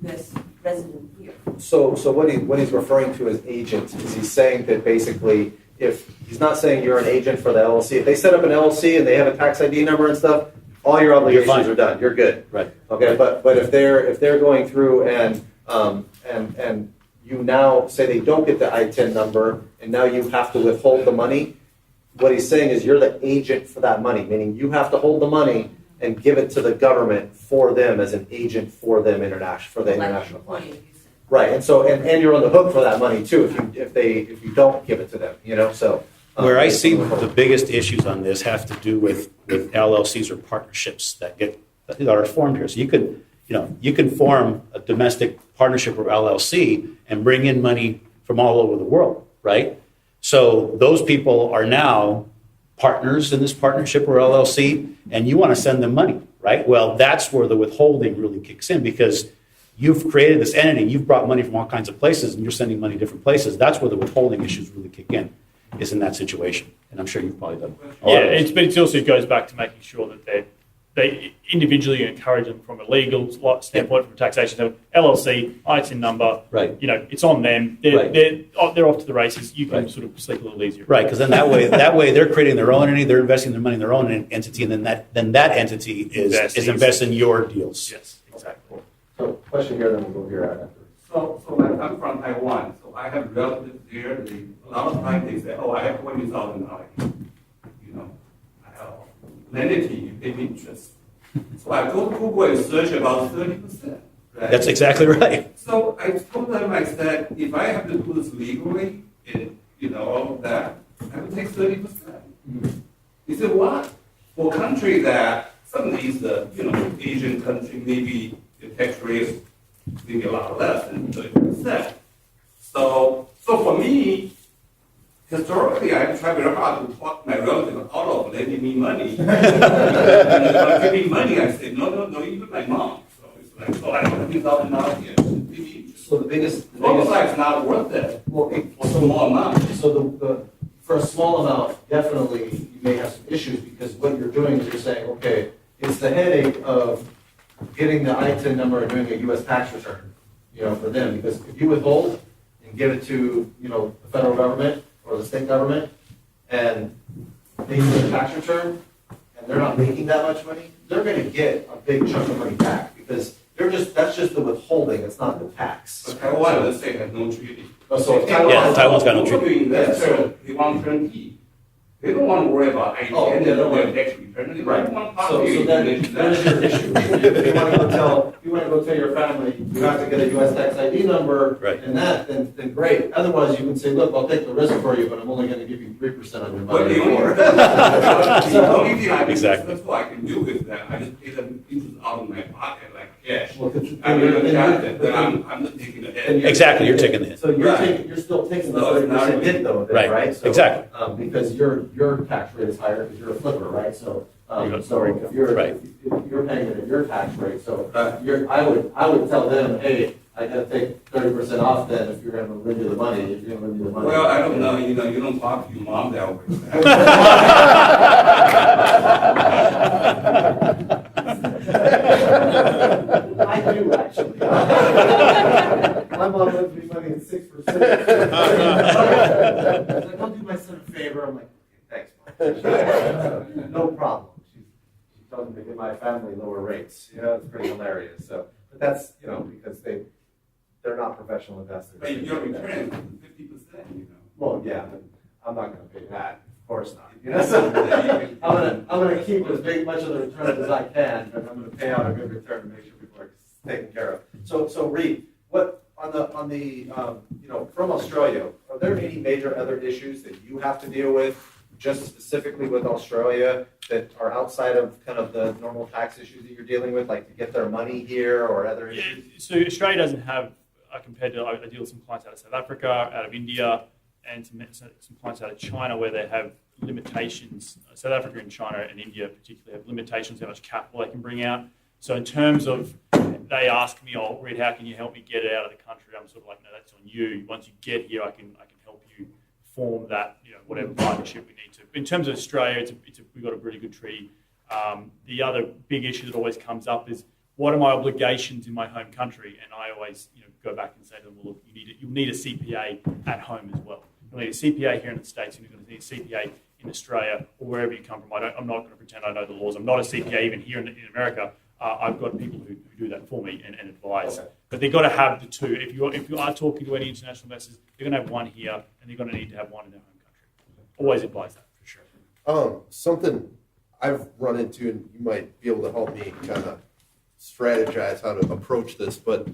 U.S. resident here. So what he's referring to as agent is he's saying that basically, if he's not saying you're an agent for the LLC, if they set up an LLC and they have a tax ID number and stuff, all your obligations are done. You're good. Right. Okay. But if they're going through and you now say they don't get the ITIN number and now you have to withhold the money, what he's saying is you're the agent for that money, meaning you have to hold the money and give it to the government for them as an agent for them for the international client. Right, and so and you're on the hook for that money too if you don't give it to them, So Where I see the biggest issues on this have to do with LLCs or partnerships that are formed here. So you can form a domestic partnership or LLC and bring in money from all over the world, right? So those people are now partners in this partnership or LLC, and you want to send them money, right? Well, that's where the withholding really kicks in, because you've created this entity, you've brought money from all kinds of places, and you're sending money different places. That's where the withholding issues really kick in, is in that situation. And I'm sure you've probably done. But it also goes back to making sure that they individually encourage them from a legal standpoint, from a taxation standpoint. LLC, ITIN number, right? It's on them. They're off to the races. You can sort of sleep a little easier, right? Because then that way they're creating their own entity, they're investing their money in their own entity, and then that entity is investing in your deals. Yes, exactly. So question here, then we'll go here after. So like I'm from Taiwan, so I have relatives there. A lot of times they say, "Oh, I have $20,000. I have lenity, you pay me interest." So I go to Google and search about 30%. Right? That's exactly right. So I told them, I said, if I have to do this legally, all of that, I would take 30%. He said, what? For a country that some of these, Asian country, maybe the tax rate is maybe a lot less than 30%. So for me, historically, I tried very hard to talk my relatives out of lending me money. And when they give me money, I say, no, even my mom. So it's like, I don't have $20,000 here. So the biggest Almost like it's not worth it for a small amount. So for a small amount, definitely you may have some issues, because what you're doing is you're saying, okay, it's the headache of getting the ITIN number and doing a U.S. tax return, for them. Because if you withhold and give it to, the federal government or the state government, and they do a tax return, and they're not making that much money, they're going to get a big chunk of money back because that's just the withholding, it's not the tax. But Taiwan, let's say, has no treaty. So Taiwan's got no treaty. Investor, they want turnkey. They don't want to worry about IT and they don't want tax return. They Right. want So then, there's your issue. If you want to go tell your family, you have to get a U.S. tax ID number, Right. and then great. Otherwise, you can say, look, I'll take the risk for you, but I'm only going to give you 3% on your But money. the only thing I can Exactly. that's what I can do is that I just pay them interest out of my pocket like cash. Well, I'm going to charge it, then I'm not taking the hit. Exactly, you're taking the hit. So Right. you're still taking the No, it's not 30% hit though, then, Right. right? So, Exactly. Because your tax rate is higher because you're a flipper, right? So, so if you're Right. if you're paying it at your tax rate, so Right. I would tell them, hey, I gotta take 30% off then if you're gonna lend you the money. If you're gonna lend you the money. Well, I don't know, you don't talk to your mom that way. I do actually. My mom lends me money at 6%. Like, I'll do my son a favor. I'm like, thanks, Mom. No problem. She tells me to give my family lower rates. It's pretty hilarious. So, but that's because they're not professional investors. But your return is 50%, Well, yeah, but I'm not going to pay that. Of course not. So I'm gonna keep as much of the return as I can, but I'm going to pay out a good return to make sure people are taken care of. So Reed, what on the from Australia, are there any major other issues that you have to deal with, just specifically with Australia, that are outside of kind of the normal tax issues that you're dealing with, like to get their money here or other issues? So Australia doesn't have, compared to, I deal with some clients out of South Africa, out of India, and some clients out of China where they have limitations. South Africa and China and India particularly have limitations how much capital they can bring out. So in terms of, they ask me, oh, Reed, how can you help me get it out of the country? I'm sort of like, no, that's on you. Once you get here, I can help you form that, whatever partnership we need to. In terms of Australia, we've got a really good treaty. The other big issue that always comes up is, what are my obligations in my home country? And I always, go back and say to them, well, look, you'll need a CPA at home as well. You'll need a CPA here in the States, and you're going to need a CPA in Australia or wherever you come from. I'm not going to pretend I know the laws. I'm not a CPA even here in America. I've got people who do that for me and advise. Okay. But they've got to have the two. If you are talking to any international investors, they're going to have one here, and they're going to need to have one in their home country. Always advise that, for sure. Something I've run into, and you might be able to help me kind of strategize how to approach this, but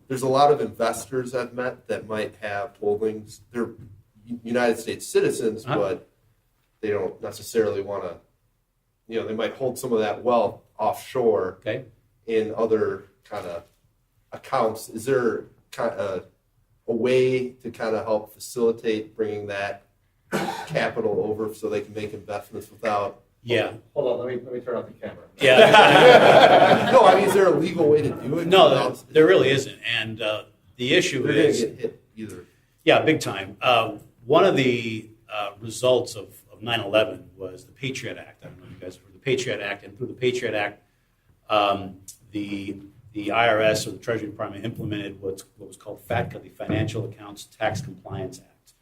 there's a lot of investors I've met that might have holdings. They're United States citizens, but they don't necessarily want to, they might hold some of that wealth offshore in other kind of accounts. Is there kind of a way to kind of help facilitate bringing that capital over so they can make investments without? Yeah. Hold on, let me turn off the camera. Yeah. No, I mean, is there a legal way to do it? No, there really isn't. And the issue is, they're going to get hit either. Yeah, big time. One of the results of 9/11 was the Patriot Act. I don't know if you guys have heard of the Patriot Act. And through the Patriot Act, the IRS or the Treasury Department implemented what was called FATCA, the Financial Accounts Tax Compliance Act.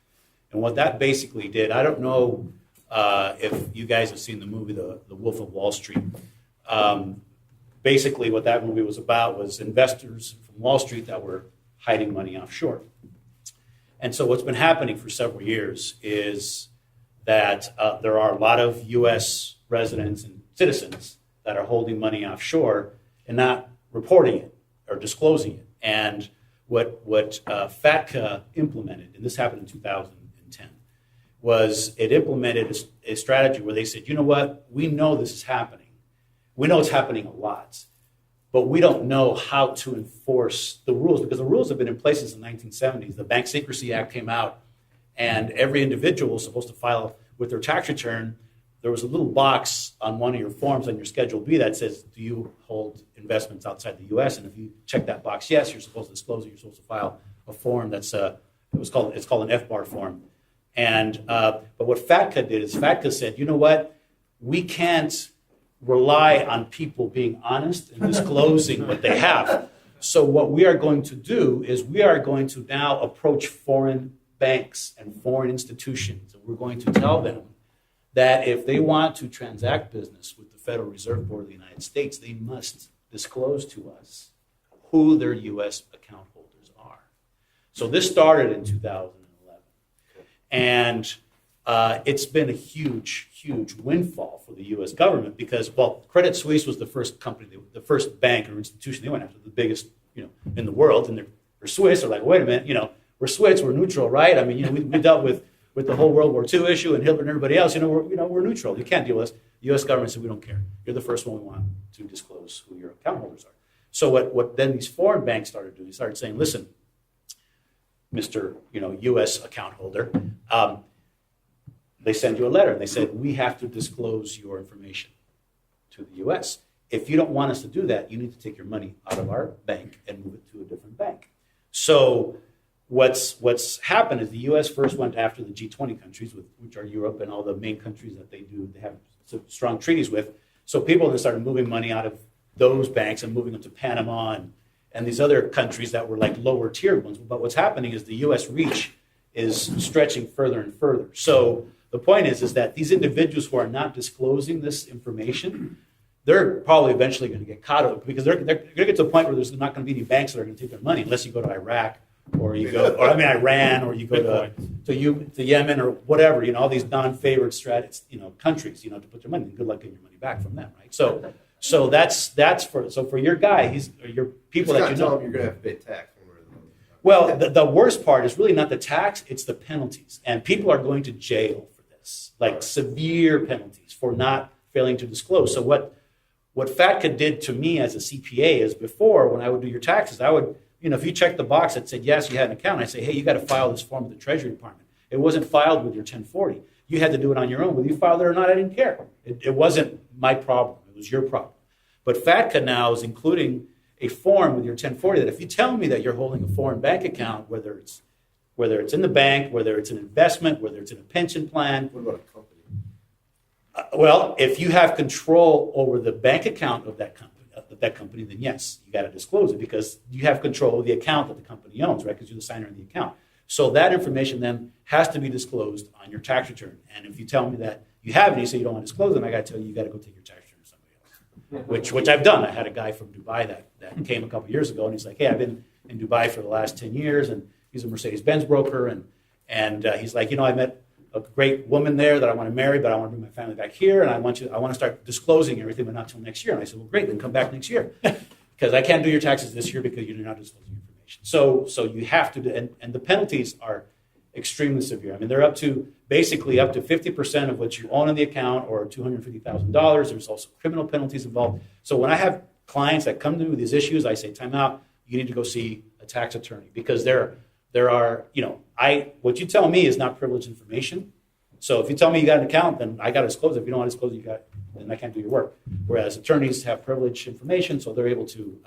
And what that basically did, I don't know if you guys have seen the movie The Wolf of Wall Street. Basically, what that movie was about was investors from Wall Street that were hiding money offshore. And so what's been happening for several years is that there are a lot of U.S. residents and citizens that are holding money offshore and not reporting it or disclosing it. And what FATCA implemented, and this happened in 2010, was it implemented a strategy where they said, you know what, we know this is happening. We know it's happening a lot, but we don't know how to enforce the rules because the rules have been in place since the 1970s. The Bank Secrecy Act came out, and every individual was supposed to file with their tax return. There was a little box on one of your forms on your Schedule B that says, do you hold investments outside the U.S.? And if you check that box, yes, you're supposed to disclose it. You're supposed to file a form that's it's called an FBAR form. And but what FATCA did is FATCA said, you know what, we can't rely on people being honest and disclosing what they have. So what we are going to do is we are going to now approach foreign banks and foreign institutions, and we're going to tell them that if they want to transact business with the Federal Reserve Board of the United States, they must disclose to us who their U.S. account holders are. So this started in 2011. And it's been a huge, huge windfall for the U.S. government because, well, Credit Suisse was the first company, the first bank or institution they went after, the biggest, in the world. And they're Swiss. They're like, wait a minute, we're Swiss, we're neutral, right? I mean, we dealt with the whole World War II issue and Hitler and everybody else. We're neutral. You can't deal with us. The U.S. government said, we don't care. You're the first one we want to disclose who your account holders are. So what then these foreign banks started doing, they started saying, listen, Mr. U.S. account holder, they send you a letter. They said, we have to disclose your information to the U.S. If you don't want us to do that, you need to take your money out of our bank and move it to a different bank. So what's happened is the U.S. first went after the G20 countries, which are Europe and all the main countries that they have strong treaties with. So people then started moving money out of those banks and moving them to Panama and these other countries that were like lower tier ones. But what's happening is the U.S. reach is stretching further and further. So the point is that these individuals who are not disclosing this information, they're probably eventually going to get caught up because they're going to get to a point where there's not going to be any banks that are going to take their money unless you go to Iraq or Iran, or you go to Yemen or whatever, all these non-favored countries, to put your money. Good luck getting your money back from them, right? So that's for your guy, your people that tell him you're going to have to pay tax. Well, the worst part is really not the tax, it's the penalties. And people are going to jail for this, like severe penalties for not failing to disclose. So what FATCA did to me as a CPA is before, when I would do your taxes, I would, if you checked the box that said, yes, you had an account, I'd say, hey, you got to file this form with the Treasury Department. It wasn't filed with your 1040. You had to do it on your own. Whether you filed it or not, I didn't care. It wasn't my problem. It was your problem. But FATCA now is including a form with your 1040 that if you tell me that you're holding a foreign bank account, whether it's in the bank, whether it's an investment, whether it's in a pension plan. What about a company? Well, if you have control over the bank account of that company, then yes, you got to disclose it because you have control of the account that the company owns, right? Because you're the signer of the account. So that information then has to be disclosed on your tax return. And if you tell me that you have it, you say you don't want to disclose it, I got to tell you, you got to go take your tax return to somebody else, which I've done. I had a guy from Dubai that came a couple years ago, and he's like, hey, I've been in Dubai for the last 10 years, and he's a Mercedes-Benz broker, and he's like, I met a great woman there that I want to marry, but I want to bring my family back here, and I want to start disclosing everything, but not till next year. And I said, well, great, then come back next year, because I can't do your taxes this year because you're not disclosing information. So you have to, and the penalties are extremely severe. I mean, they're up to 50% of what you own in the account, or $250,000. There's also criminal penalties involved. So when I have clients that come to me with these issues, I say, time out, you need to go see a tax attorney, because there are, what you tell me is not privileged information. So if you tell me you got an account, then I got to disclose it. If you don't want to disclose it, then I can't do your work. Whereas attorneys have privileged information, so they're able to,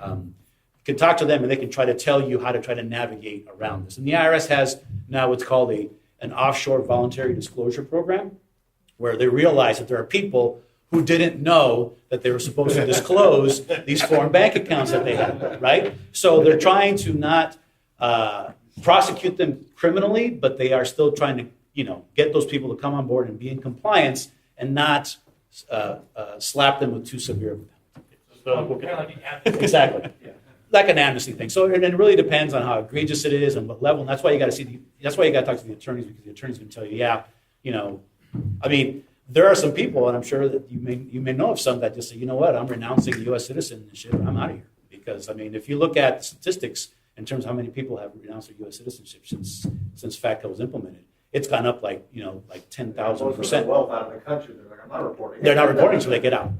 can talk to them and they can try to tell you how to try to navigate around this. And the IRS has now what's called an offshore voluntary disclosure program, where they realize that there are people who didn't know that they were supposed to disclose these foreign bank accounts that they have, right? So they're trying to not prosecute them criminally, but they are still trying to, get those people to come on board and be in compliance and not slap them with too severe of a penalty. Exactly. Yeah. Like an amnesty thing. So and it really depends on how egregious it is and what level. And that's why you got to that's why you got to talk to the attorneys, because the attorneys can tell you, I mean, there are some people, and I'm sure that you may know of some, that just say, you know what, I'm renouncing U.S. citizenship, I'm out of here. Because, I mean, if you look at statistics in terms of how many people have renounced their U.S. citizenship since FATCA was implemented, it's gone up like 10,000%. Wealth out of the country, they're like, I'm not reporting. They're not reporting, so they get out.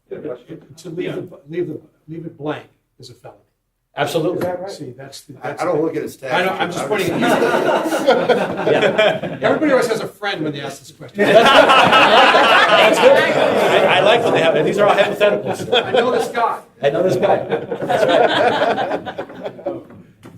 To leave it blank is a felony. Absolutely. Is that right? See, that's I don't look at his tax. I know, I'm just pointing at you. Yeah. Everybody always has a friend when they ask this question. That's good. I like what they have. These are all hypotheticals. I know this guy. I know this guy. That's right.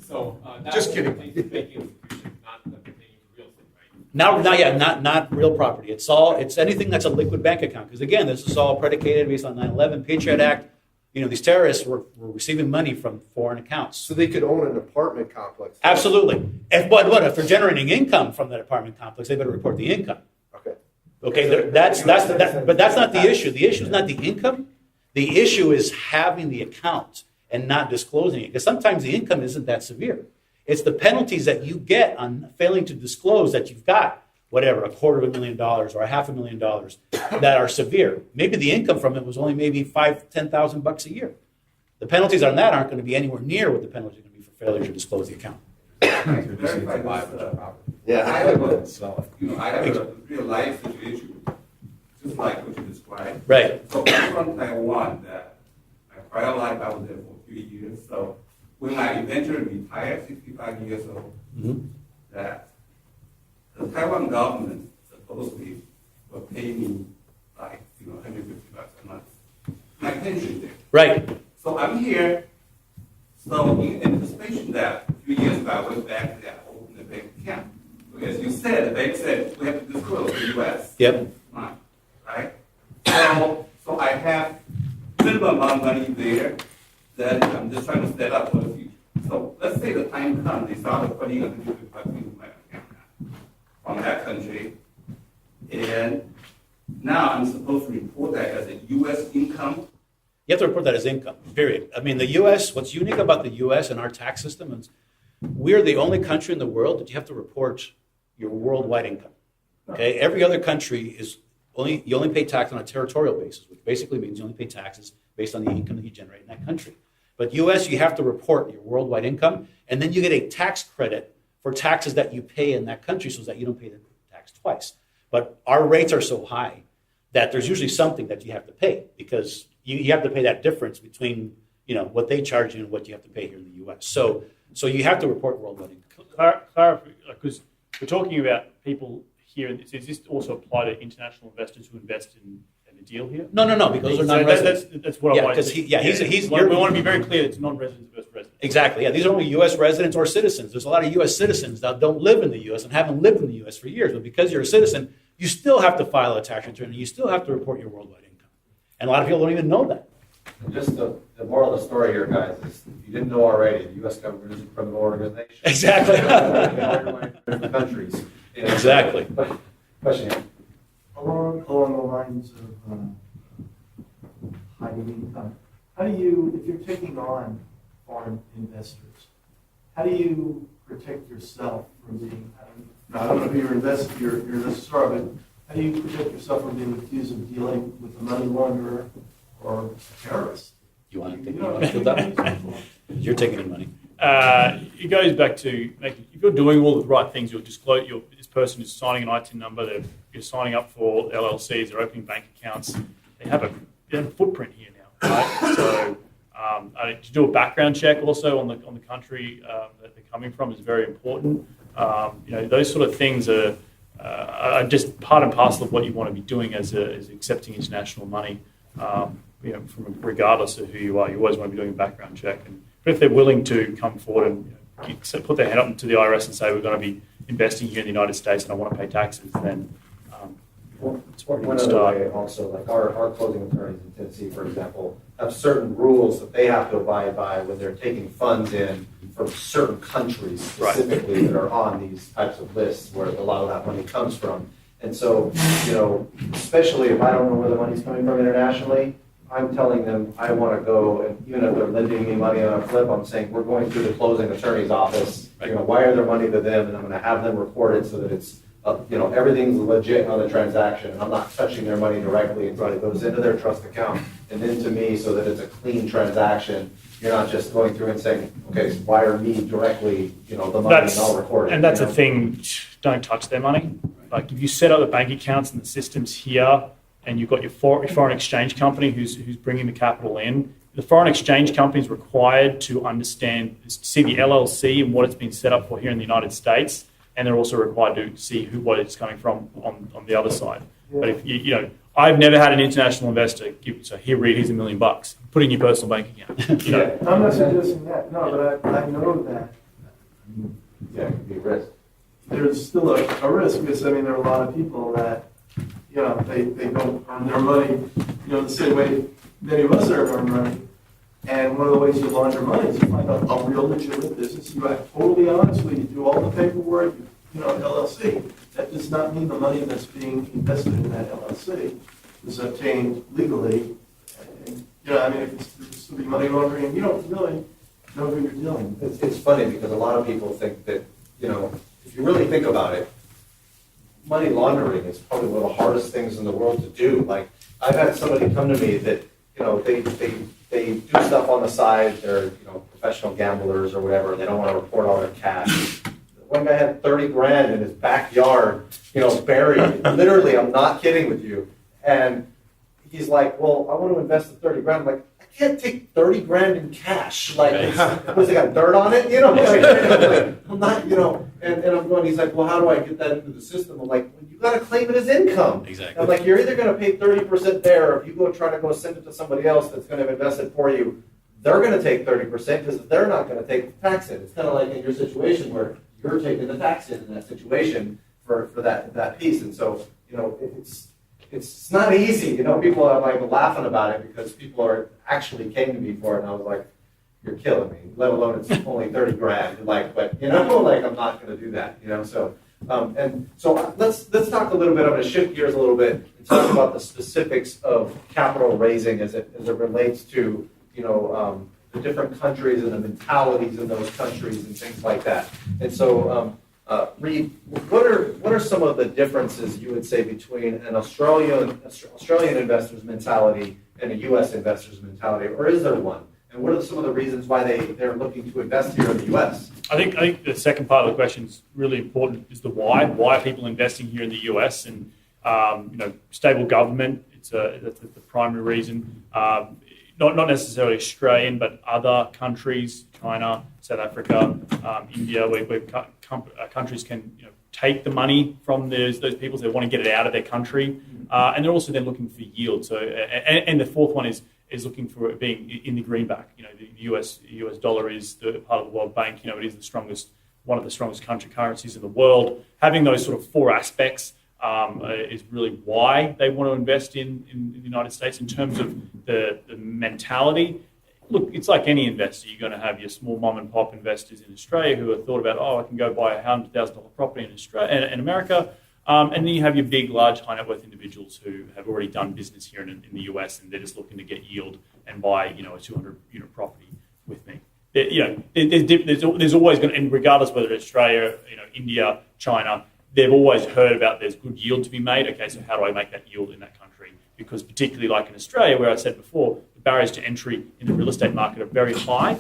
So, just kidding. Making not pertaining to real estate, right? Not real property. It's anything that's a liquid bank account. Because again, this is all predicated based on 9/11, Patriot Act. These terrorists were receiving money from foreign accounts. So they could own an apartment complex. Absolutely. But if they're generating income from that apartment complex, they better report the income. Okay. That's not the issue. The issue is not the income. The issue is having the account and not disclosing it. Because sometimes the income isn't that severe. It's the penalties that you get on failing to disclose that you've got, whatever, $250,000 or $500,000 that are severe. Maybe the income from it was only maybe $5,000-$10,000 a year. The penalties on that aren't going to be anywhere near what the penalties are going to be for failure to disclose the account. Yeah, I have a real life situation, just like what you described. Right. So I'm from Taiwan. My prior life I was there for 3 years. So when I eventually retired, 65 years old, that the Taiwan government supposedly will pay me like $150 a month. My pension there. Right. So I'm here. So in anticipation that a few years ago I went back there, opened a bank account. So as you said, the bank said we have to disclose the U.S. Yep. Right. So I have minimum amount of money there that I'm just trying to set up for the future. So let's say the time comes, they start putting $150 in my account from that country, and now I'm supposed to report that as a U.S. income. You have to report that as income, period. I mean, the U.S., what's unique about the U.S. and our tax system is we're the only country in the world that you have to report your worldwide income. Okay? Every other country is you only pay tax on a territorial basis, which basically means you only pay taxes based on the income that you generate in that country. But U.S., you have to report your worldwide income, and then you get a tax credit for taxes that you pay in that country so that you don't pay the tax twice. But our rates are so high that there's usually something that you have to pay because you have to pay that difference between what they charge you and what you have to pay here in the U.S. So you have to report worldwide income. Clarify, because we're talking about people here. Does this also apply to international investors who invest in a deal here? No, because they're non-residents. That's what I wanted to we want to be very clear. It's non-residents versus residents. Exactly. Yeah, these are only U.S. residents or citizens. There's a lot of U.S. citizens that don't live in the U.S. and haven't lived in the U.S. for years. But because you're a citizen, you still have to file a tax return and you still have to report your worldwide income. And a lot of people don't even know that. Just the moral of the story here, guys, is if you didn't know already, the U.S. government is a criminal organization. Exactly. Different countries. Exactly. Question here. Along the lines of hiding income, how do you, if you're taking on foreign investors, how do you protect yourself from being, I don't know who your investors are, but how do you protect yourself from being accused of dealing with a money launderer or a terrorist? You want to fill that? You're taking in money. It goes back to if you're doing all the right things, you'll disclose. This person is signing an ITIN number. You're signing up for LLCs. They're opening bank accounts. They have a footprint here now, right? So to do a background check also on the country that they're coming from is very important. Those sort of things are just part and parcel of what you want to be doing as accepting international money. From regardless of who you are, you always want to be doing a background check. But if they're willing to come forward and put their hand up to the IRS and say we're going to be investing here in the United States and I want to pay taxes, then it's where you One can other start. way also, like our closing attorneys in Tennessee, for example, have certain rules that they have to abide by when they're taking funds in from certain countries specifically that are on these types of lists where a lot of that money comes from. And so, especially if I don't know where the money's coming from internationally, I'm telling them I want to go, and even if they're lending me money on a flip, I'm saying we're going through the closing attorney's office. Wire their money to them, and I'm going to have them record it so that it's, everything's legit on the transaction. And I'm not touching their money directly until it goes into their trust account and then to me, so that it's a clean transaction. You're not just going through and saying, okay, so wire me directly, the money, and I'll record it. And that's the thing. Don't touch their money. Like if you set up the bank accounts and the systems here, and you've got your foreign exchange company who's bringing the capital in, the foreign exchange company is required to see the LLC and what it's been set up for here in the United States, and they're also required to see what it's coming from on the other side. Yeah. But if I've never had an international investor here's $1 million. Put it in your personal bank account. I'm not suggesting that. No, but I know that. Yeah, it could be a risk. there's still a risk because, I mean, there are a lot of people that, you know, they don't earn their money, you know, the same way many of us earn our money. And one of the ways you launder money is you find a real legitimate business. You act totally honestly. You do all the paperwork. You know, LLC. That does not mean the money that's being invested in that LLC is obtained legally. And, you know, I mean, if it's to be money laundering, you don't really know who you're dealing with. It's funny because a lot of people think that, you know, if you really think about it, money laundering is probably one of the hardest things in the world to do. Like, I've had somebody come to me that, you know, they do stuff on the side. They're, you know, professional gamblers or whatever. They don't want to report all their cash. One guy had 30 grand in his backyard, you know, buried. Literally, I'm not kidding with you. And he's like, well, I want to invest the 30 grand. I'm like, I can't take 30 grand in cash. Like, was it got dirt on it? You know, like, I'm not, you know, and I'm going, he's like, well, how do I get that into the system? I'm like, well, you got to claim it as income. Exactly. I'm like, you're either going to pay 30% there, or if you go try to go send it to somebody else that's going to invest it for you, they're going to take 30% because they're not going to take the tax hit. It's kind of like in your situation where you're taking the tax hit in that situation for that piece. And so, you know, it's not easy. You know, people are like laughing about it because people are actually came to me for it, and I was like, you're killing me, let alone it's only 30 grand. Like, but, you know, like, I'm not going to do that, you know. So, and so let's talk a little bit. I'm going to shift gears a little bit and talk about the specifics of capital raising as it relates to, you know, the different countries and the mentalities in those countries and things like that. And so, Reed, what are some of the differences you would say between an Australian investor's mentality and a U.S. investor's mentality, or is there one? And what are some of the reasons why they're looking to invest here in the U.S.? I think the second part of the question is really important. Is the why? Why are people investing here in the U.S. and you know, stable government? That's the primary reason. Not necessarily Australian, but other countries, China, South Africa, India, where countries can, you know, take the money from those people, so they want to get it out of their country, and they're also then looking for yield. So, and the fourth one is looking for it being in the greenback. You know, the US dollar is the part of the World Bank. You know, it is one of the strongest currencies in the world. Having those sort of four aspects is really why they want to invest in the United States. In terms of the mentality, look, it's like any investor. You're going to have your small mom and pop investors in Australia who have thought about, I can go buy a $100,000 property in Australia, in America, and then you have your big, large, high net worth individuals who have already done business here in the US, and they're just looking to get yield and buy, you know, a 200-unit property with me. You know, there's always going to, and regardless whether it's Australia, you know, India, China, they've always heard about there's good yield to be made. Okay, so how do I make that yield in that country? Because particularly like in Australia, where I said before, the barriers to entry in the real estate market are very high.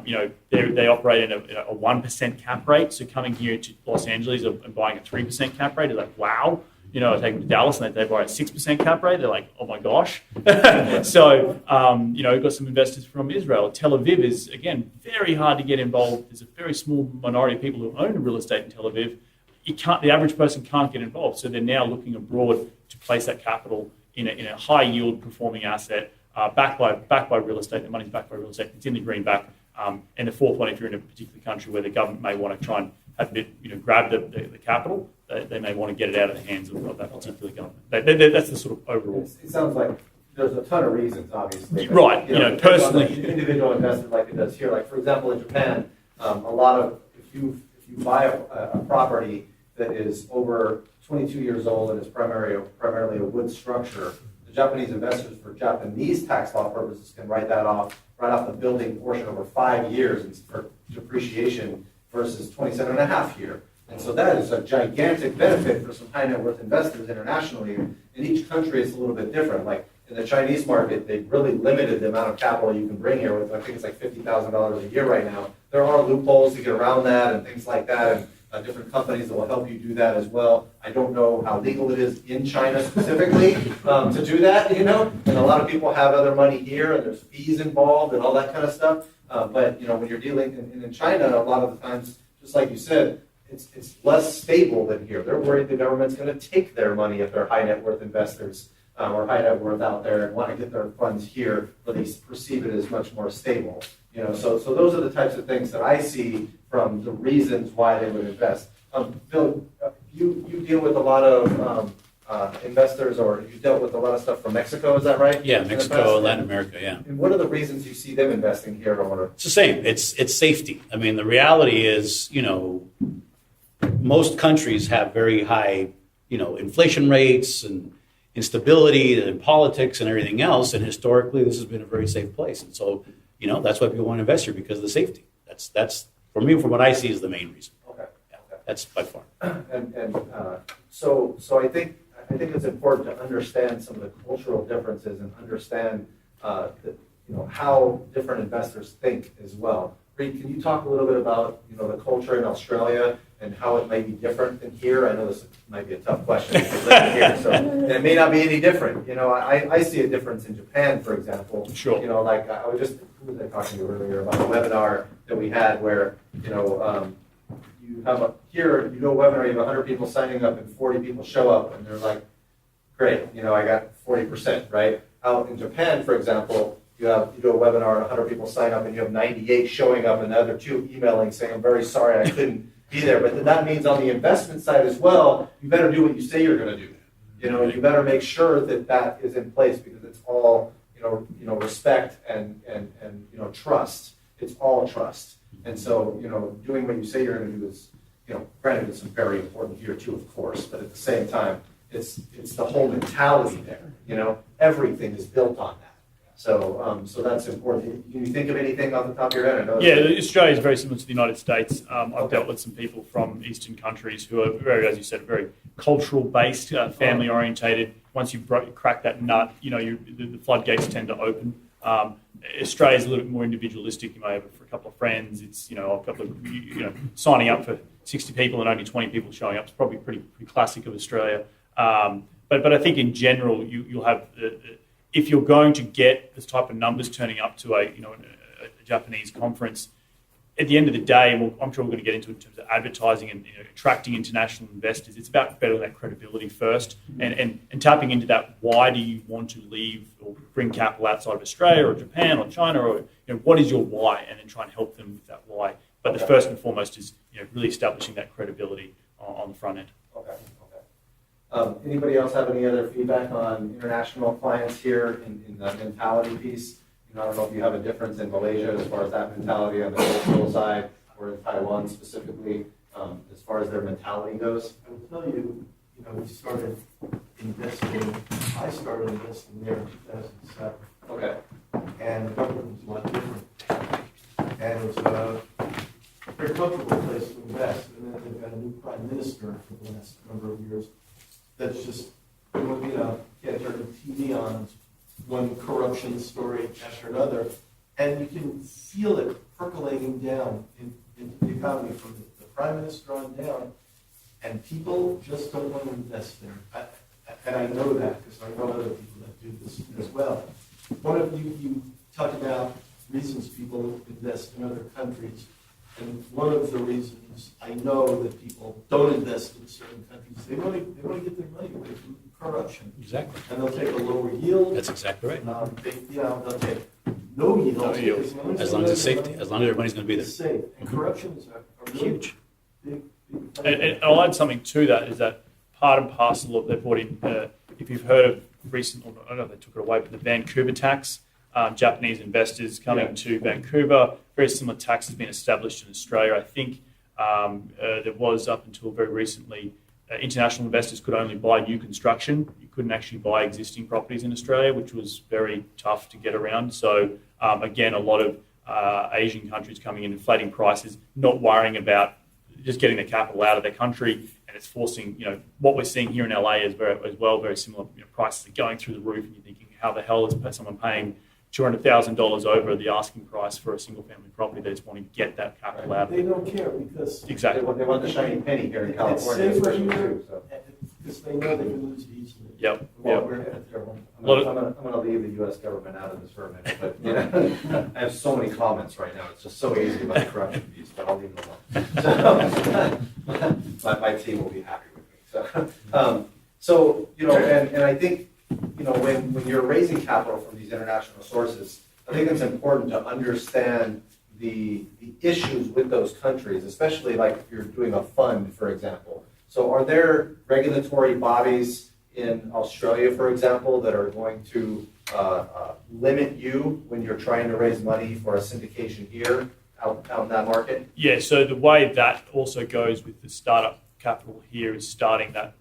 You know, they operate in a 1% cap rate. So coming here to Los Angeles and buying a 3% cap rate is like, wow. You know, I take them to Dallas and they buy a 6% cap rate. They're like, oh my gosh. So, you know, we've got some investors from Israel. Tel Aviv is, again, very hard to get involved. There's a very small minority of people who own real estate in Tel Aviv. The average person can't get involved. So they're now looking abroad to place that capital in a high yield performing asset, backed by real estate. The money's backed by real estate. It's in the greenback. And the fourth one, if you're in a particular country where the government may want to try and have a bit, you know, grab the capital, they may want to get it out of the hands of that particular government. That's the sort of overall. It sounds like there's a ton of reasons, obviously. But, right. You know, personally, individual investor like it does here. Like, for example, in Japan, a lot of if you buy a property that is over 22 years old and is primarily a wood structure, the Japanese investors, for Japanese tax law purposes, can write off the building portion over 5 years for depreciation versus 27 and a half year. And so that is a gigantic benefit for some high net worth investors internationally. In each country, it's a little bit different. Like in the Chinese market, they've really limited the amount of capital you can bring here with, I think it's like $50,000 a year right now. There are loopholes to get around that and things like that. And different companies that will help you do that as well. I don't know how legal it is in China specifically to do that, you know, and a lot of people have other money here and there's fees involved and all that kind of stuff. But, you know, when you're dealing in China, a lot of the times, just like you said, it's less stable than here. They're worried the government's going to take their money if they're high net worth investors or high net worth out there and want to get their funds here, where they perceive it as much more stable. You know, so those are the types of things that I see from the reasons why they would invest. Bill, you deal with a lot of investors, or you dealt with a lot of stuff from Mexico, is that right? Yeah, In the Mexico, past? Latin America, yeah. And what are the reasons you see them investing here? Or It's the same. It's safety. I mean, the reality is, most countries have very high, inflation rates and instability and politics and everything else. And historically, this has been a very safe place. And so, that's why people want to invest here, because of the safety. That's for me, from what I see, is the main reason. Okay. Yeah, that's by far. So I think it's important to understand some of the cultural differences and understand how different investors think as well. Reed, can you talk a little bit about the culture in Australia and how it may be different than here? I know this might be a tough question because you're living here, so and it may not be any different. I see a difference in Japan, for example. Sure. Like I was just who was I talking to earlier about a webinar that we had where you have a webinar, you have 100 people signing up and 40 people show up, and they're like, great, I got 40%, right? Out in Japan, for example, you do a webinar and 100 people sign up and you have 98 showing up and the other 2 emailing saying, I'm very sorry I couldn't be there. But then that means on the investment side as well, you better do what you say you're going to do. You better make sure that is in place, because it's all, respect and trust. It's all trust. And so, doing what you say you're going to do is, granted it's very important here too, of course, but at the same time, it's the whole mentality there. Everything is built on that. So that's important. Can you think of anything off the top of your head? I know Australia is very similar to the United States. I've dealt with some people from Eastern countries who are very, as you said, very cultural-based, family-orientated. Once you crack that nut, the floodgates tend to open. Australia is a little bit more individualistic. You may have it for a couple of friends. It's a couple of signing up for 60 people and only 20 people showing up. It's probably pretty classic of Australia. But I think in general you'll have if you're going to get this type of numbers turning up to a Japanese conference, at the end of the day, and I'm sure we're going to get into it in terms of advertising and attracting international investors, it's about building that credibility first and tapping into that. Why do you want to leave or bring capital outside of Australia or Japan or China, or what is your why, and then try and help them with that why. But the first and foremost is really establishing that credibility on the front end. Okay. Anybody else have any other feedback on international clients here in the mentality piece? I don't know if you have a difference in Malaysia as far as that mentality on the cultural side, or in Taiwan specifically, as far as their mentality goes. I will tell you, we started investing, I started investing there in 2007. Okay. And the government was a lot different. And it was a very comfortable place to invest. And then they've got a new prime minister for the last number of years that's just, can't turn the TV on, one corruption story after another, and you can feel it percolating down into the economy from the prime minister on down, and people just don't want to invest there. And I know that because I know other people that do this as well. One of you talked about reasons people invest in other countries, and one of the reasons I know that people don't invest in certain countries, they want to get their money away from corruption. Exactly. And they'll take a lower yield. That's exactly right. They'll take no yield. No yield. As long as it's safety, as long as everybody's going to be there. It's safe. And corruption is a really Huge. Big And I'll add something to that, is that part and parcel of they brought in, if you've heard of recent, I don't know if they took it away, but the Vancouver tax, Japanese investors coming to Vancouver, very similar tax has been established in Australia. I think there was, up until very recently, international investors could only buy new construction. You couldn't actually buy existing properties in Australia, which was very tough to get around. So again, a lot of Asian countries coming in, inflating prices, not worrying about just getting the capital out of their country, and it's forcing, what we're seeing here in LA is very similar. Prices are going through the roof, and you're thinking, how the hell is someone paying $200,000 over the asking price for a single-family property? They just want to get that capital out. They don't care because exactly they want the shiny penny here in California. It's safer here because they know they can lose easily. Yep. Well, I'm going to leave the U.S. government out of this for a minute, but I have so many comments right now. It's just so easy about the corruption piece, but I'll leave it alone. So, my team will be happy with me. So and I think, when you're raising capital from these international sources, I think it's important to understand the issues with those countries, especially like if you're doing a fund, for example. So are there regulatory bodies in Australia, for example, that are going to limit you when you're trying to raise money for a syndication here out in that market? Yeah, so the way that also goes with the startup capital here is starting that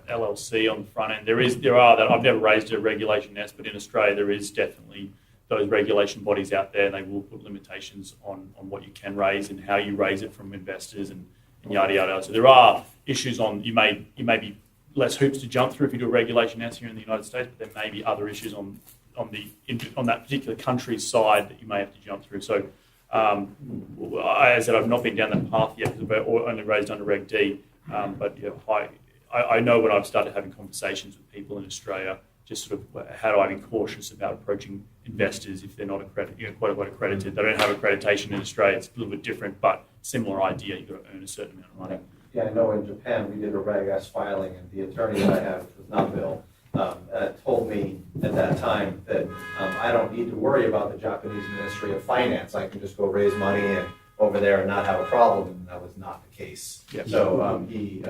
LLC on the front end. I've never raised a regulation nest, but in Australia there is definitely those regulation bodies out there, and they will put limitations on what you can raise and how you raise it from investors and yada yada. So there are issues on you may be less hoops to jump through if you do a regulation nest here in the United States, but there may be other issues on that particular country's side that you may have to jump through. So as I said, I've not been down that path yet because I've only raised under Reg D, but yeah, I know when I've started having conversations with people in Australia, just sort of how do I be cautious about approaching investors if they're not quote unquote accredited. They don't have accreditation in Australia. It's a little bit different, but similar idea. You've got to earn a certain amount of money. Yeah, I know in Japan we did a Reg S filing, and the attorney that I have, which was not Bill, told me at that time that I don't need to worry about the Japanese Ministry of Finance. I can just go raise money and over there and not have a problem, and that was not the case. Yep. So he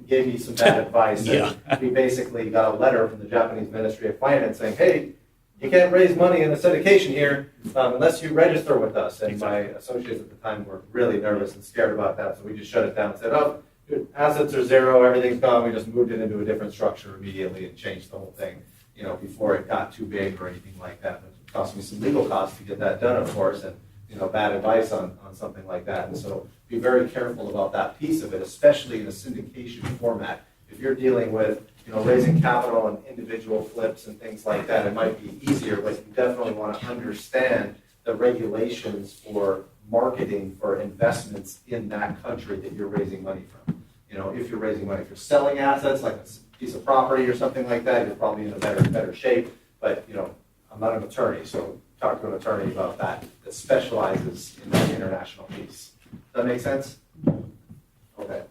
gave me some bad advice. Yeah. And we basically got a letter from the Japanese Ministry of Finance saying, hey, you can't raise money in the syndication here unless you register with us. And my associates at the time were really nervous and scared about that. So we just shut it down and said, oh, your assets are zero, everything's gone. We just moved it into a different structure immediately and changed the whole thing, before it got too big or anything like that. It cost me some legal costs to get that done, of course, and bad advice on something like that. And so be very careful about that piece of it, especially in a syndication format. If you're dealing with raising capital and individual flips and things like that, it might be easier, but you definitely want to understand the regulations for marketing for investments in that country that you're raising money from. If you're raising money, if you're selling assets like a piece of property or something like that, you're probably in a better shape. But I'm not an attorney, so talk to an attorney about that specializes in that international piece. Does that make sense? Okay.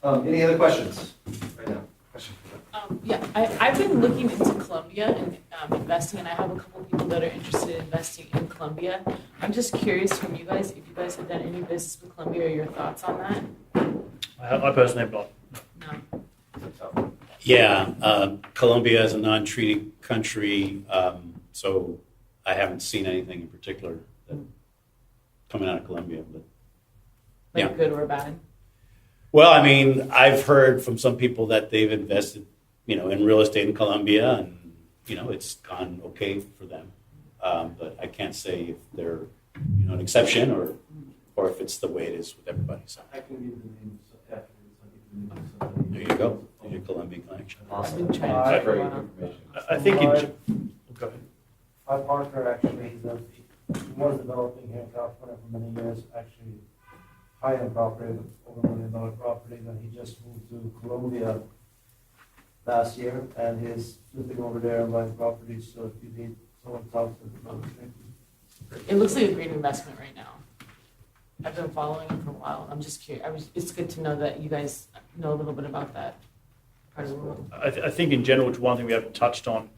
Any other questions right now? Yeah, I've been looking into Colombia and investing, and I have a couple of people that are interested in investing in Colombia. I'm just curious from you guys, if you guys have done any business with Colombia or your thoughts on that? I personally have not. No. Yeah, Colombia is a non-treaty country, so I haven't seen anything in particular coming out of Colombia. But Like good or bad? Well, I mean, I've heard from some people that they've invested, in real estate in Colombia, and it's gone okay for them. But I can't say if they're, an exception or if it's the way it is with everybody. So I can give the names afterwards. there you go. There's your Colombian connection. I've been trying to Great figure out. information. I think go ahead. My partner actually, he was developing here in California for many years, actually high-end property, over $1 million property, and he just moved to Colombia last year, and he's flipping over there and buying properties, so if you need someone to talk to about It looks like a great investment right now. I've been following it for a while. I'm just curious. It's good to know that you guys know a little bit about that part of the world. I think in general, which one thing we haven't touched on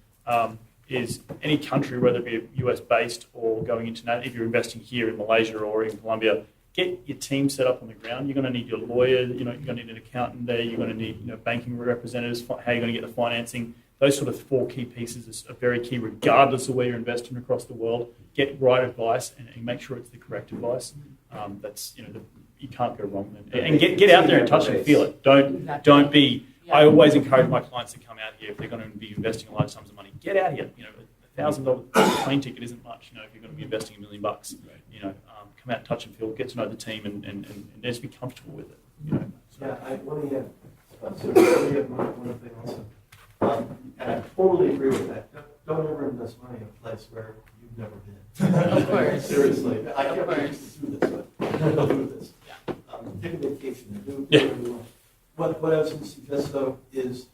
is any country, whether it be US based or going international, if you're investing here in Malaysia or in Colombia, get your team set up on the ground. You're going to need your lawyer, you're going to need an accountant there, you're going to need banking representatives, how you're going to get the financing. Those sort of 4 key pieces are very key regardless of where you're investing across the world. Get right advice and make sure it's the correct advice. That's you can't go wrong. And get out there and touch and feel it. Don't be. I always encourage my clients to come out here if they're going to be investing large sums of money. Get out here. $1,000 plane ticket isn't much. If you're going to be investing $1 million, come out, touch and feel, get to know the team, and just be comfortable with it. Yeah, I want to add one thing also. And I totally agree with that. Don't ever invest money in a place where you've never been. Of course. Seriously. I can't Of wait course. to do this, but don't do this. Take a vacation and do whatever you want. What I was going to suggest, though, is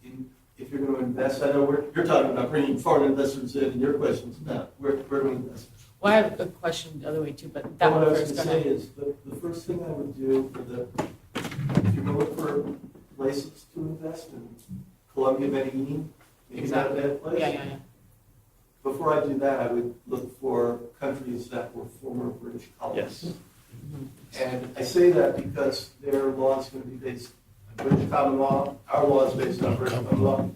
if you're going to invest, I know you're talking about bringing foreign investors in, and your question's about where do we invest? Well, I have a question the other way too, but that What one I was first. going Go to say ahead. is, the first thing I would do if you're going to look for places to invest in Colombia, Medellin, maybe not a bad place. Yeah. before I do that, I would look for countries that were former British colonies. Yes. And I say that because their law is going to be based on British common law. Our law is based on British common law.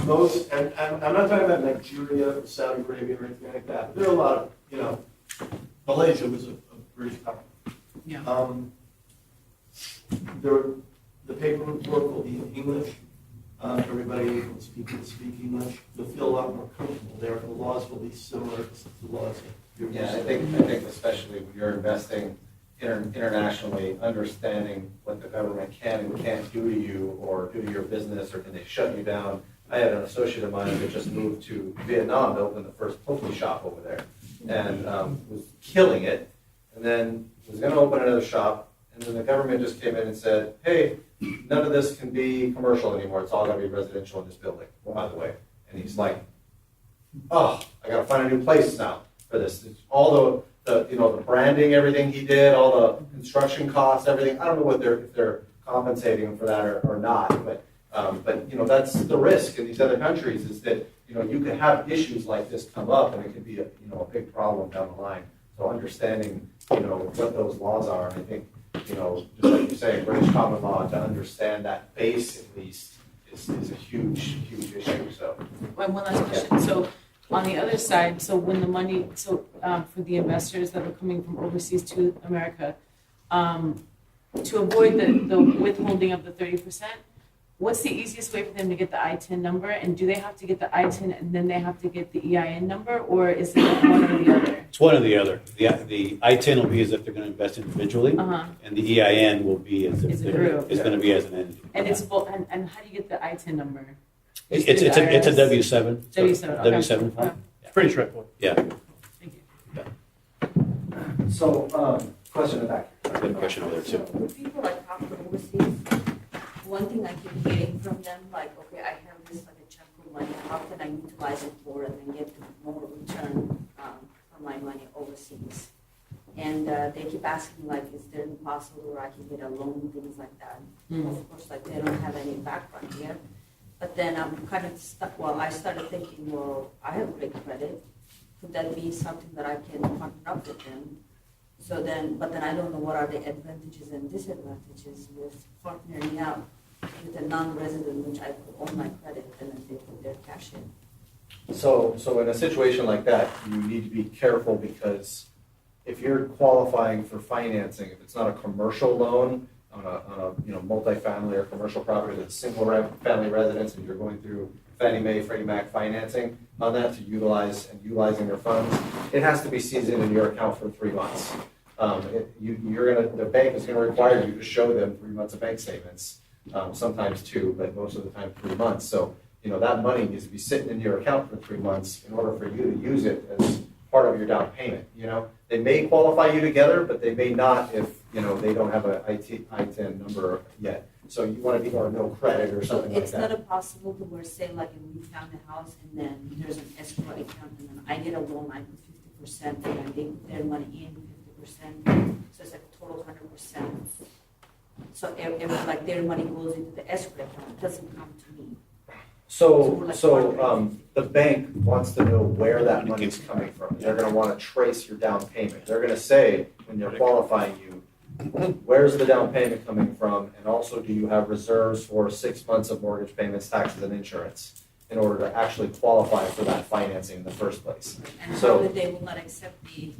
Most, and I'm not talking about Nigeria or Saudi Arabia or anything like that. There are a lot of, Malaysia was a British colony. Yeah. The paperwork will be in English. Everybody who can speak English. You'll feel a lot more comfortable there. The laws will be similar to the laws that you're Yeah, used I to. think especially when you're investing internationally, understanding what the government can and can't do to you or do to your business, or can they shut you down. I had an associate of mine that just moved to Vietnam to open the first poke shop over there, and was killing it, and then was going to open another shop, and then the government just came in and said, hey, none of this can be commercial anymore. It's all going to be residential in this building, by the way. And he's like, oh, I got to find a new place now for this. It's all the branding, everything he did, all the construction costs, everything. I don't know if they're compensating him for that or not, but that's the risk in these other countries, is that you could have issues like this come up, and it could be a big problem down the line. So understanding what those laws are, and I think just like you say, British common law, to understand that base at least is a huge issue. So One last question. So on the other side, so when the money, for the investors that are coming from overseas to America, to avoid the withholding of the 30%, what's the easiest way for them to get the ITIN number? And do they have to get the ITIN and then they have to get the EIN number, or is it one or the other? It's one or the other. The ITIN will be as if they're going to invest individually, and the EIN will be as if it's going to be as an entity. And it's both. And how do you get the ITIN number? It's a W-7. W-7. Okay. W-7 form. It's pretty straightforward. Yeah. Thank you. So, question in the back. Good question over there too. So when people like come from overseas, one thing I keep hearing from them, like, okay, I have this like a chunk of money, how can I utilize it for and then get more return for my money overseas? And they keep asking, like, is there impossible where I can get a loan, things like that. Of course, like, they don't have any background here. But then I'm kind of stuck. Well, I started thinking, well, I have great credit. Could that be something that I can partner up with them? So then, but then I don't know what are the advantages and disadvantages with partnering out with a non-resident, which I put all my credit and then they put their cash in. So in a situation like that, you need to be careful, because if you're qualifying for financing, if it's not a commercial loan on a multifamily or commercial property that's single family residence, and you're going through Fannie Mae, Freddie Mac financing on that to utilizing their funds, it has to be seasoned in your account for 3 months. The bank is going to require you to show them 3 months of bank statements, sometimes 2, but most of the time 3 months. So that money needs to be sitting in your account for 3 months in order for you to use it as part of your down payment. They may qualify you together, but they may not if they don't have an ITIN number yet. So you want to be or no credit or something like It's that. not impossible to where, say, like, if we found a house and then there's an escrow account and then I get a loan, I put 50% and then they put their money in 50%, so it's like a total 100%. So like their money goes into the escrow account, it doesn't come to me. So the bank wants to know where that money is coming from. They're going to want to trace your down payment. They're going to say, when they're qualifying you, where's the down payment coming from? And also, do you have reserves for 6 months of mortgage payments, taxes, and insurance in order to actually qualify for that financing in the first place? And So how they will not accept the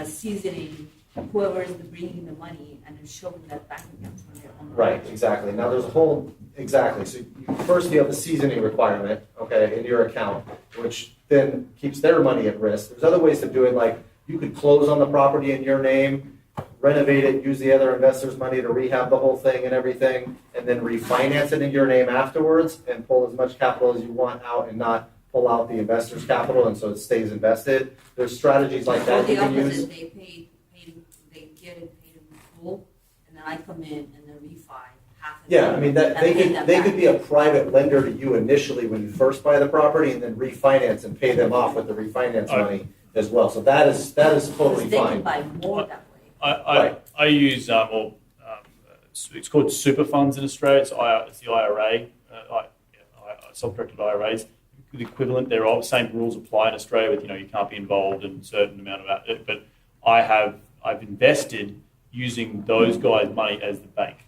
seasoning, whoever is bringing the money and then showing that bank account from their own. right, exactly. Now there's a whole, exactly. So first you have the seasoning requirement, okay, in your account, which then keeps their money at risk. There's other ways to do it, like you could close on the property in your name, renovate it, use the other investors' money to rehab the whole thing and everything, and then refinance it in your name afterwards and pull as much capital as you want out and not pull out the investor's capital, and so it stays invested. There's strategies like that you can use. They get it paid in full, and then I come in and then refi half of it. Yeah, I mean, that they could be a private lender to you initially when you first buy the property, and then refinance and pay them off with the refinance money as well. So that is totally They can fine. buy more that way. I use it's called super funds in Australia. It's the IRA, self-directed IRAs. the equivalent. There are the same rules apply in Australia with, you can't be involved in a certain amount of it. But I've invested using those guys' money as the bank,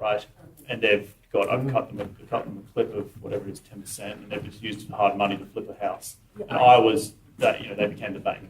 right? And I've cut them a clip of whatever it is, 10%, and they've just used hard money to flip a house. And I was that, they became the bank.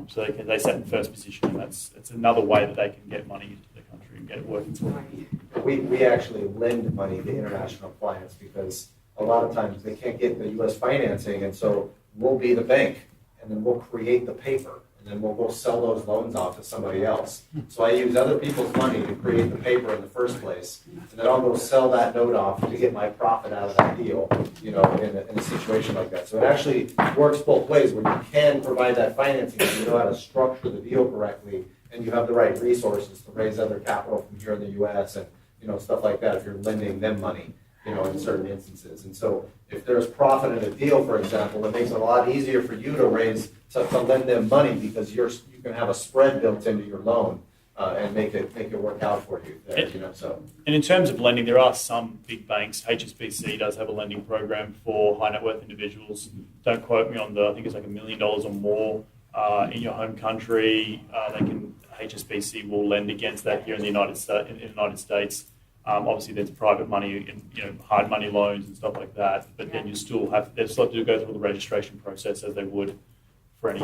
So they sat in first position, and it's another way that they can get money into the country and get it working for them. We actually lend money to international clients because a lot of times they can't get the U.S. financing, and so we'll be the bank, and then we'll create the paper, and then we'll go sell those loans off to somebody else. So I use other people's money to create the paper in the first place, and then I'll go sell that note off to get my profit out of that deal, in a situation like that. So it actually works both ways, where you can provide that financing if you know how to structure the deal correctly, and you have the right resources to raise other capital from here in the U.S. and stuff like that if you're lending them money, in certain instances. And so if there's profit in a deal, for example, it makes it a lot easier for you to lend them money because you can have a spread built into your loan and make it work out for you there, so. And in terms of lending, there are some big banks. HSBC does have a lending program for high net worth individuals. Don't quote me on I think it's like $1 million or more in your home country. HSBC will lend against that here in the United States. Obviously, there's private money and hard money loans and stuff like that. But then they still have to go through the registration process as they would for any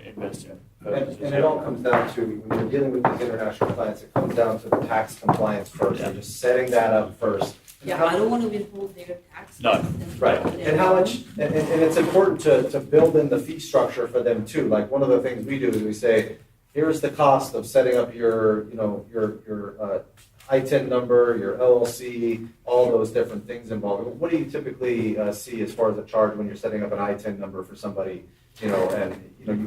investing. And it all comes down to, when you're dealing with these international clients, it comes down to the tax compliance first. Yeah. Just setting that up first. Yeah, I don't want to withhold their tax. No, right. And how much? And it's important to build in the fee structure for them too. Like one of the things we do is we say, here's the cost of setting up your ITIN number, your LLC, all those different things involved. What do you typically see as far as a charge when you're setting up an ITIN number for somebody? You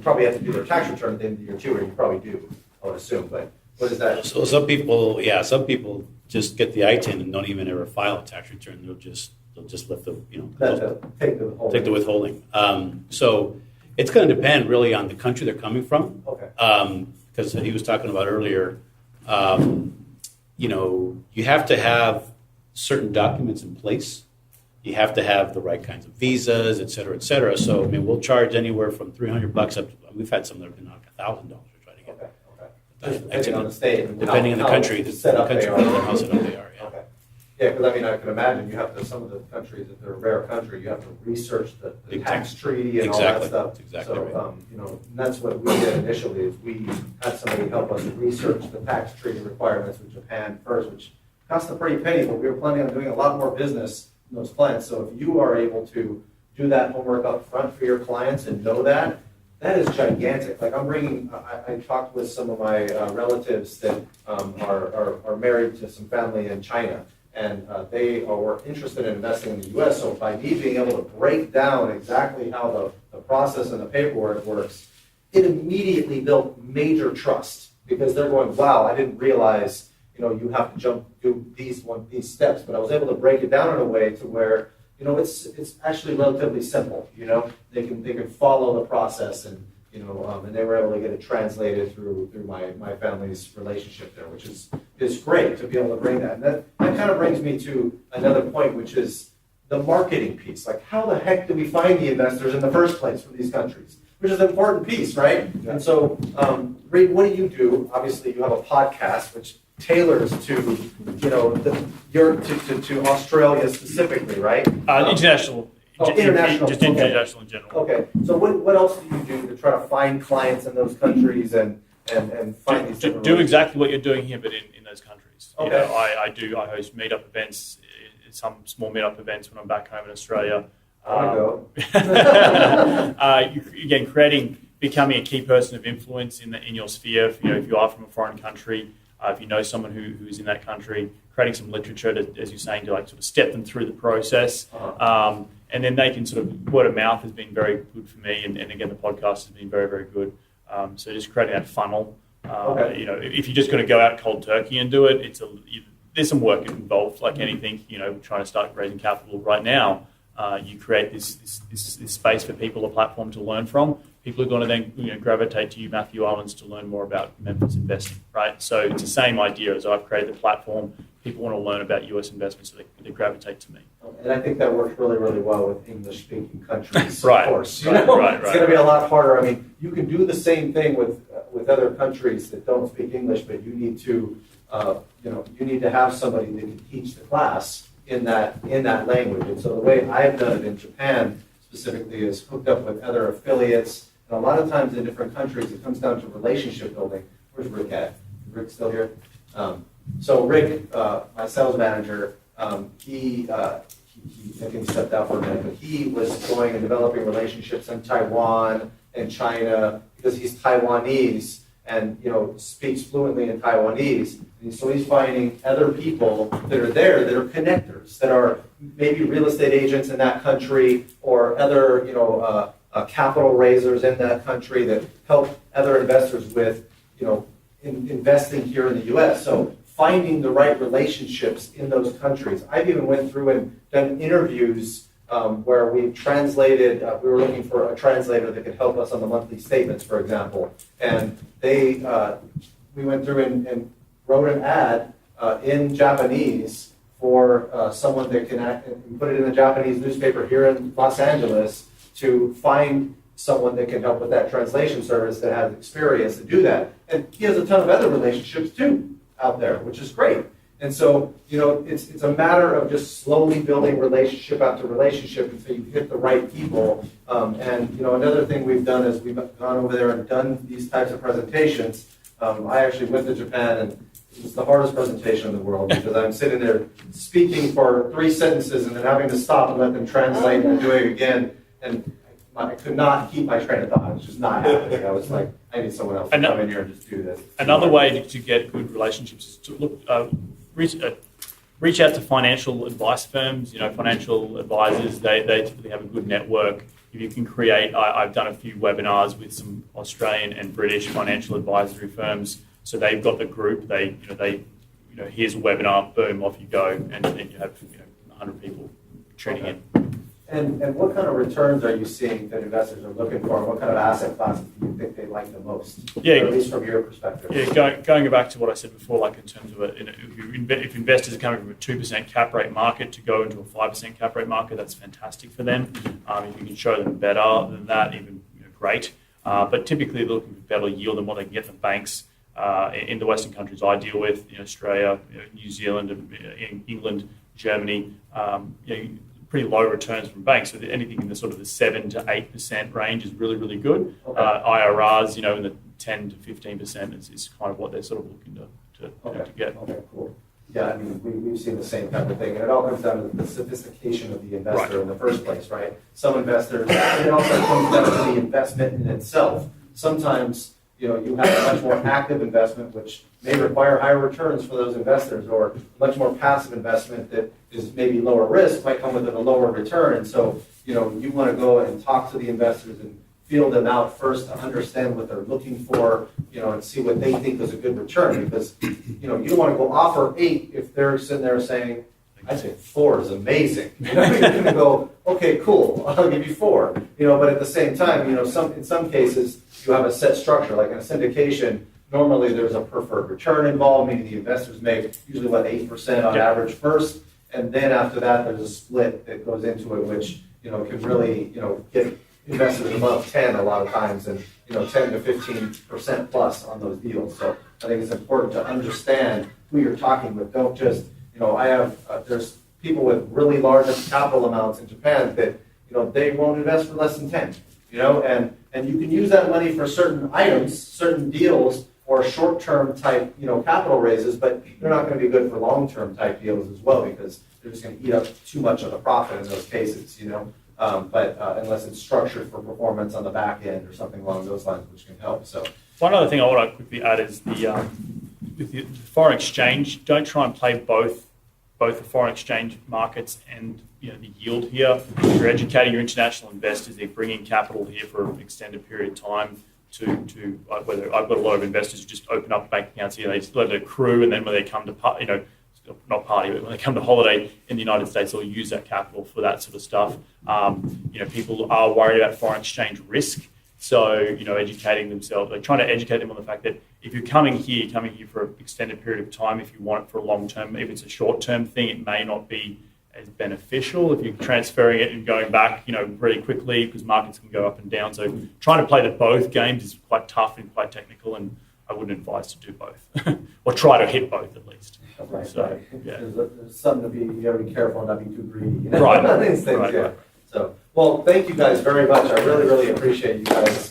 probably have to do their tax return at the end of year 2, or you probably do, I would assume. But what is that? So some people just get the ITIN and don't even ever file a tax return. They'll just lift take the withholding. So it's going to depend really on the country they're coming from. Okay. Because he was talking about earlier. You have to have certain documents in place. You have to have the right kinds of visas, et cetera, et cetera. So, we'll charge anywhere from $300 up to, we've had some that have been like $1,000 to try to get. Okay. Depending on the state. Depending on the country. How set up they are. How set up they are, yeah. Okay. Yeah, because I can imagine you have to, some of the countries, if they're a rare country, you have to research the tax treaty and all that stuff. That's exactly so, right. and that's what we did initially, is we had somebody help us research the tax treaty requirements with Japan first, which cost a pretty penny, but we were planning on doing a lot more business in those clients. So if you are able to do that homework up front for your clients and know that is gigantic. Like I talked with some of my relatives that are married to some family in China. And they were interested in investing in the U.S. So by me being able to break down exactly how the process and the paperwork works, it immediately built major trust, because they're going, wow, I didn't realize you have to do these steps. But I was able to break it down in a way to where it's actually relatively simple. They can follow the process, and and they were able to get it translated through my family's relationship there, which is great to be able to bring that. And that kind of brings me to another point, which is the marketing piece. Like, how the heck do we find the investors in the first place from these countries? Which is an important piece, right? Yeah. And so, Reed, what do you do? Obviously, you have a podcast which tailors to to Australia specifically, right? International. International. Just international in general. Okay. So what else do you do to try to find clients in those countries and find these different do exactly what you're doing here, but in those countries. Okay. I host meetup events, some small meetup events when I'm back home in Australia. Again, becoming a key person of influence in your sphere. If you are from a foreign country, if you know someone who's in that country, creating some literature to, as you're saying, to sort of step them through the process. And then they can sort of, word of mouth has been very good for me, and again, the podcast has been very, very good. So just creating that funnel. If you're just going to go out cold turkey and do it, there's some work involved, like anything. Trying to start raising capital right now, you create this space for people, a platform to learn from. People are going to then gravitate to you, Matthew Islands, to learn more about Memphis investing, right? So it's the same idea as I've created the platform. People want to learn about US investments, so they gravitate to me. And I think that works really, really well with English-speaking countries, Right. of course. Right, You know? right, It's right. going to be a lot harder. I mean, you can do the same thing with other countries that don't speak English, but you need to, you need to have somebody that can teach the class in that language. And so the way I've done it in Japan specifically is hooked up with other affiliates. And a lot of times in different countries, it comes down to relationship building. Where's Rick at? Is Rick still here? So Rick, my sales manager, he I think he stepped out for a minute, but he was going and developing relationships in Taiwan and China because he's Taiwanese and speaks fluently in Taiwanese. And so he's finding other people that are there that are connectors, that are maybe real estate agents in that country or other capital raisers in that country that help other investors with investing here in the U.S. So finding the right relationships in those countries. I've even went through and done interviews where we've translated, we were looking for a translator that could help us on the monthly statements, for example. And we went through and wrote an ad in Japanese for someone that can put it in the Japanese newspaper here in Los Angeles to find someone that can help with that translation service that has experience to do that. And he has a ton of other relationships too out there, which is great. And so, it's a matter of just slowly building relationship after relationship until you hit the right people. Another thing we've done is we've gone over there and done these types of presentations. I actually went to Japan and it was the hardest presentation in the world because I'm sitting there speaking for 3 sentences and then having to stop and let them translate and do it again. And I could not keep my train of thought. It was just not happening. I was like, I need someone else to come in here and just do this. Another way to get good relationships is to reach out to financial advice firms, financial advisors. They typically have a good network. If you can create, I've done a few webinars with some Australian and British financial advisory firms. So they've got the group. Here's a webinar, boom, off you go, and then you have 100 people tuning in. And what kind of returns are you seeing that investors are looking for? And what kind of asset classes do you think they like the most? Yeah, or at least from your perspective. Yeah, going back to what I said before, like in terms of if investors are coming from a 2% cap rate market to go into a 5% cap rate market, that's fantastic for them. If you can show them better than that, even great. But typically they're looking for better yield than what they can get in the banks in the Western countries I deal with, Australia, New Zealand, England, Germany. Pretty low returns from banks. So anything in the sort of the 7 to 8% range is really, really good. Okay. IRRs, in the 10 to 15% is kind of what they're sort of looking to get. Okay, cool. Yeah, I mean, we've seen the same type of thing, and it all comes down to the sophistication of the investor in the first place, right? Some investors, and it also comes down to the investment in itself. Sometimes, you have a much more active investment, which may require higher returns for those investors, or a much more passive investment that is maybe lower risk, might come with a lower return. And so, you want to go and talk to the investors and feel them out first to understand what they're looking for, and see what they think is a good return. Because, you don't want to go offer 8 if they're sitting there saying, I think 4 is amazing. You're going to go, okay, cool, I'll give you 4. But at the same time, in some cases, you have a set structure, like in a syndication. Normally, there's a preferred return involved, meaning the investors make usually 8% on average first, and then after that, there's a split that goes into it, which can really get investors above 10 a lot of times, and 10 to 15% plus on those deals. So I think it's important to understand who you're talking with. Don't just there's people with really large capital amounts in Japan that they won't invest for less than 10. And you can use that money for certain items, certain deals, or short-term type, capital raises, but they're not going to be good for long-term type deals as well because they're just going to eat up too much of the profit in those cases, But unless it's structured for performance on the back end or something along those lines, which can help. So one other thing I want to quickly add is with the foreign exchange. Don't try and play both the foreign exchange markets and the yield here. You're educating your international investors. They're bringing capital here for an extended period of time. Whether I've got a lot of investors who just open up bank accounts here, they just let it accrue, and then when they come to not party, but when they come to holiday in the United States, they'll use that capital for that sort of stuff. People are worried about foreign exchange risk, so educating themselves, they're trying to educate them on the fact that if you're coming here for an extended period of time. If you want it for a long term, if it's a short term thing, it may not be as beneficial if you're transferring it and going back, really quickly because markets can go up and down. So trying to play the both games is quite tough and quite technical, and I wouldn't advise to do both or try to hit both at least. Right, So, right. yeah. There's something to be, you gotta be careful and not be too greedy. Right. These things, Right, yeah. right. So, well, thank you guys very much. I really, really appreciate you guys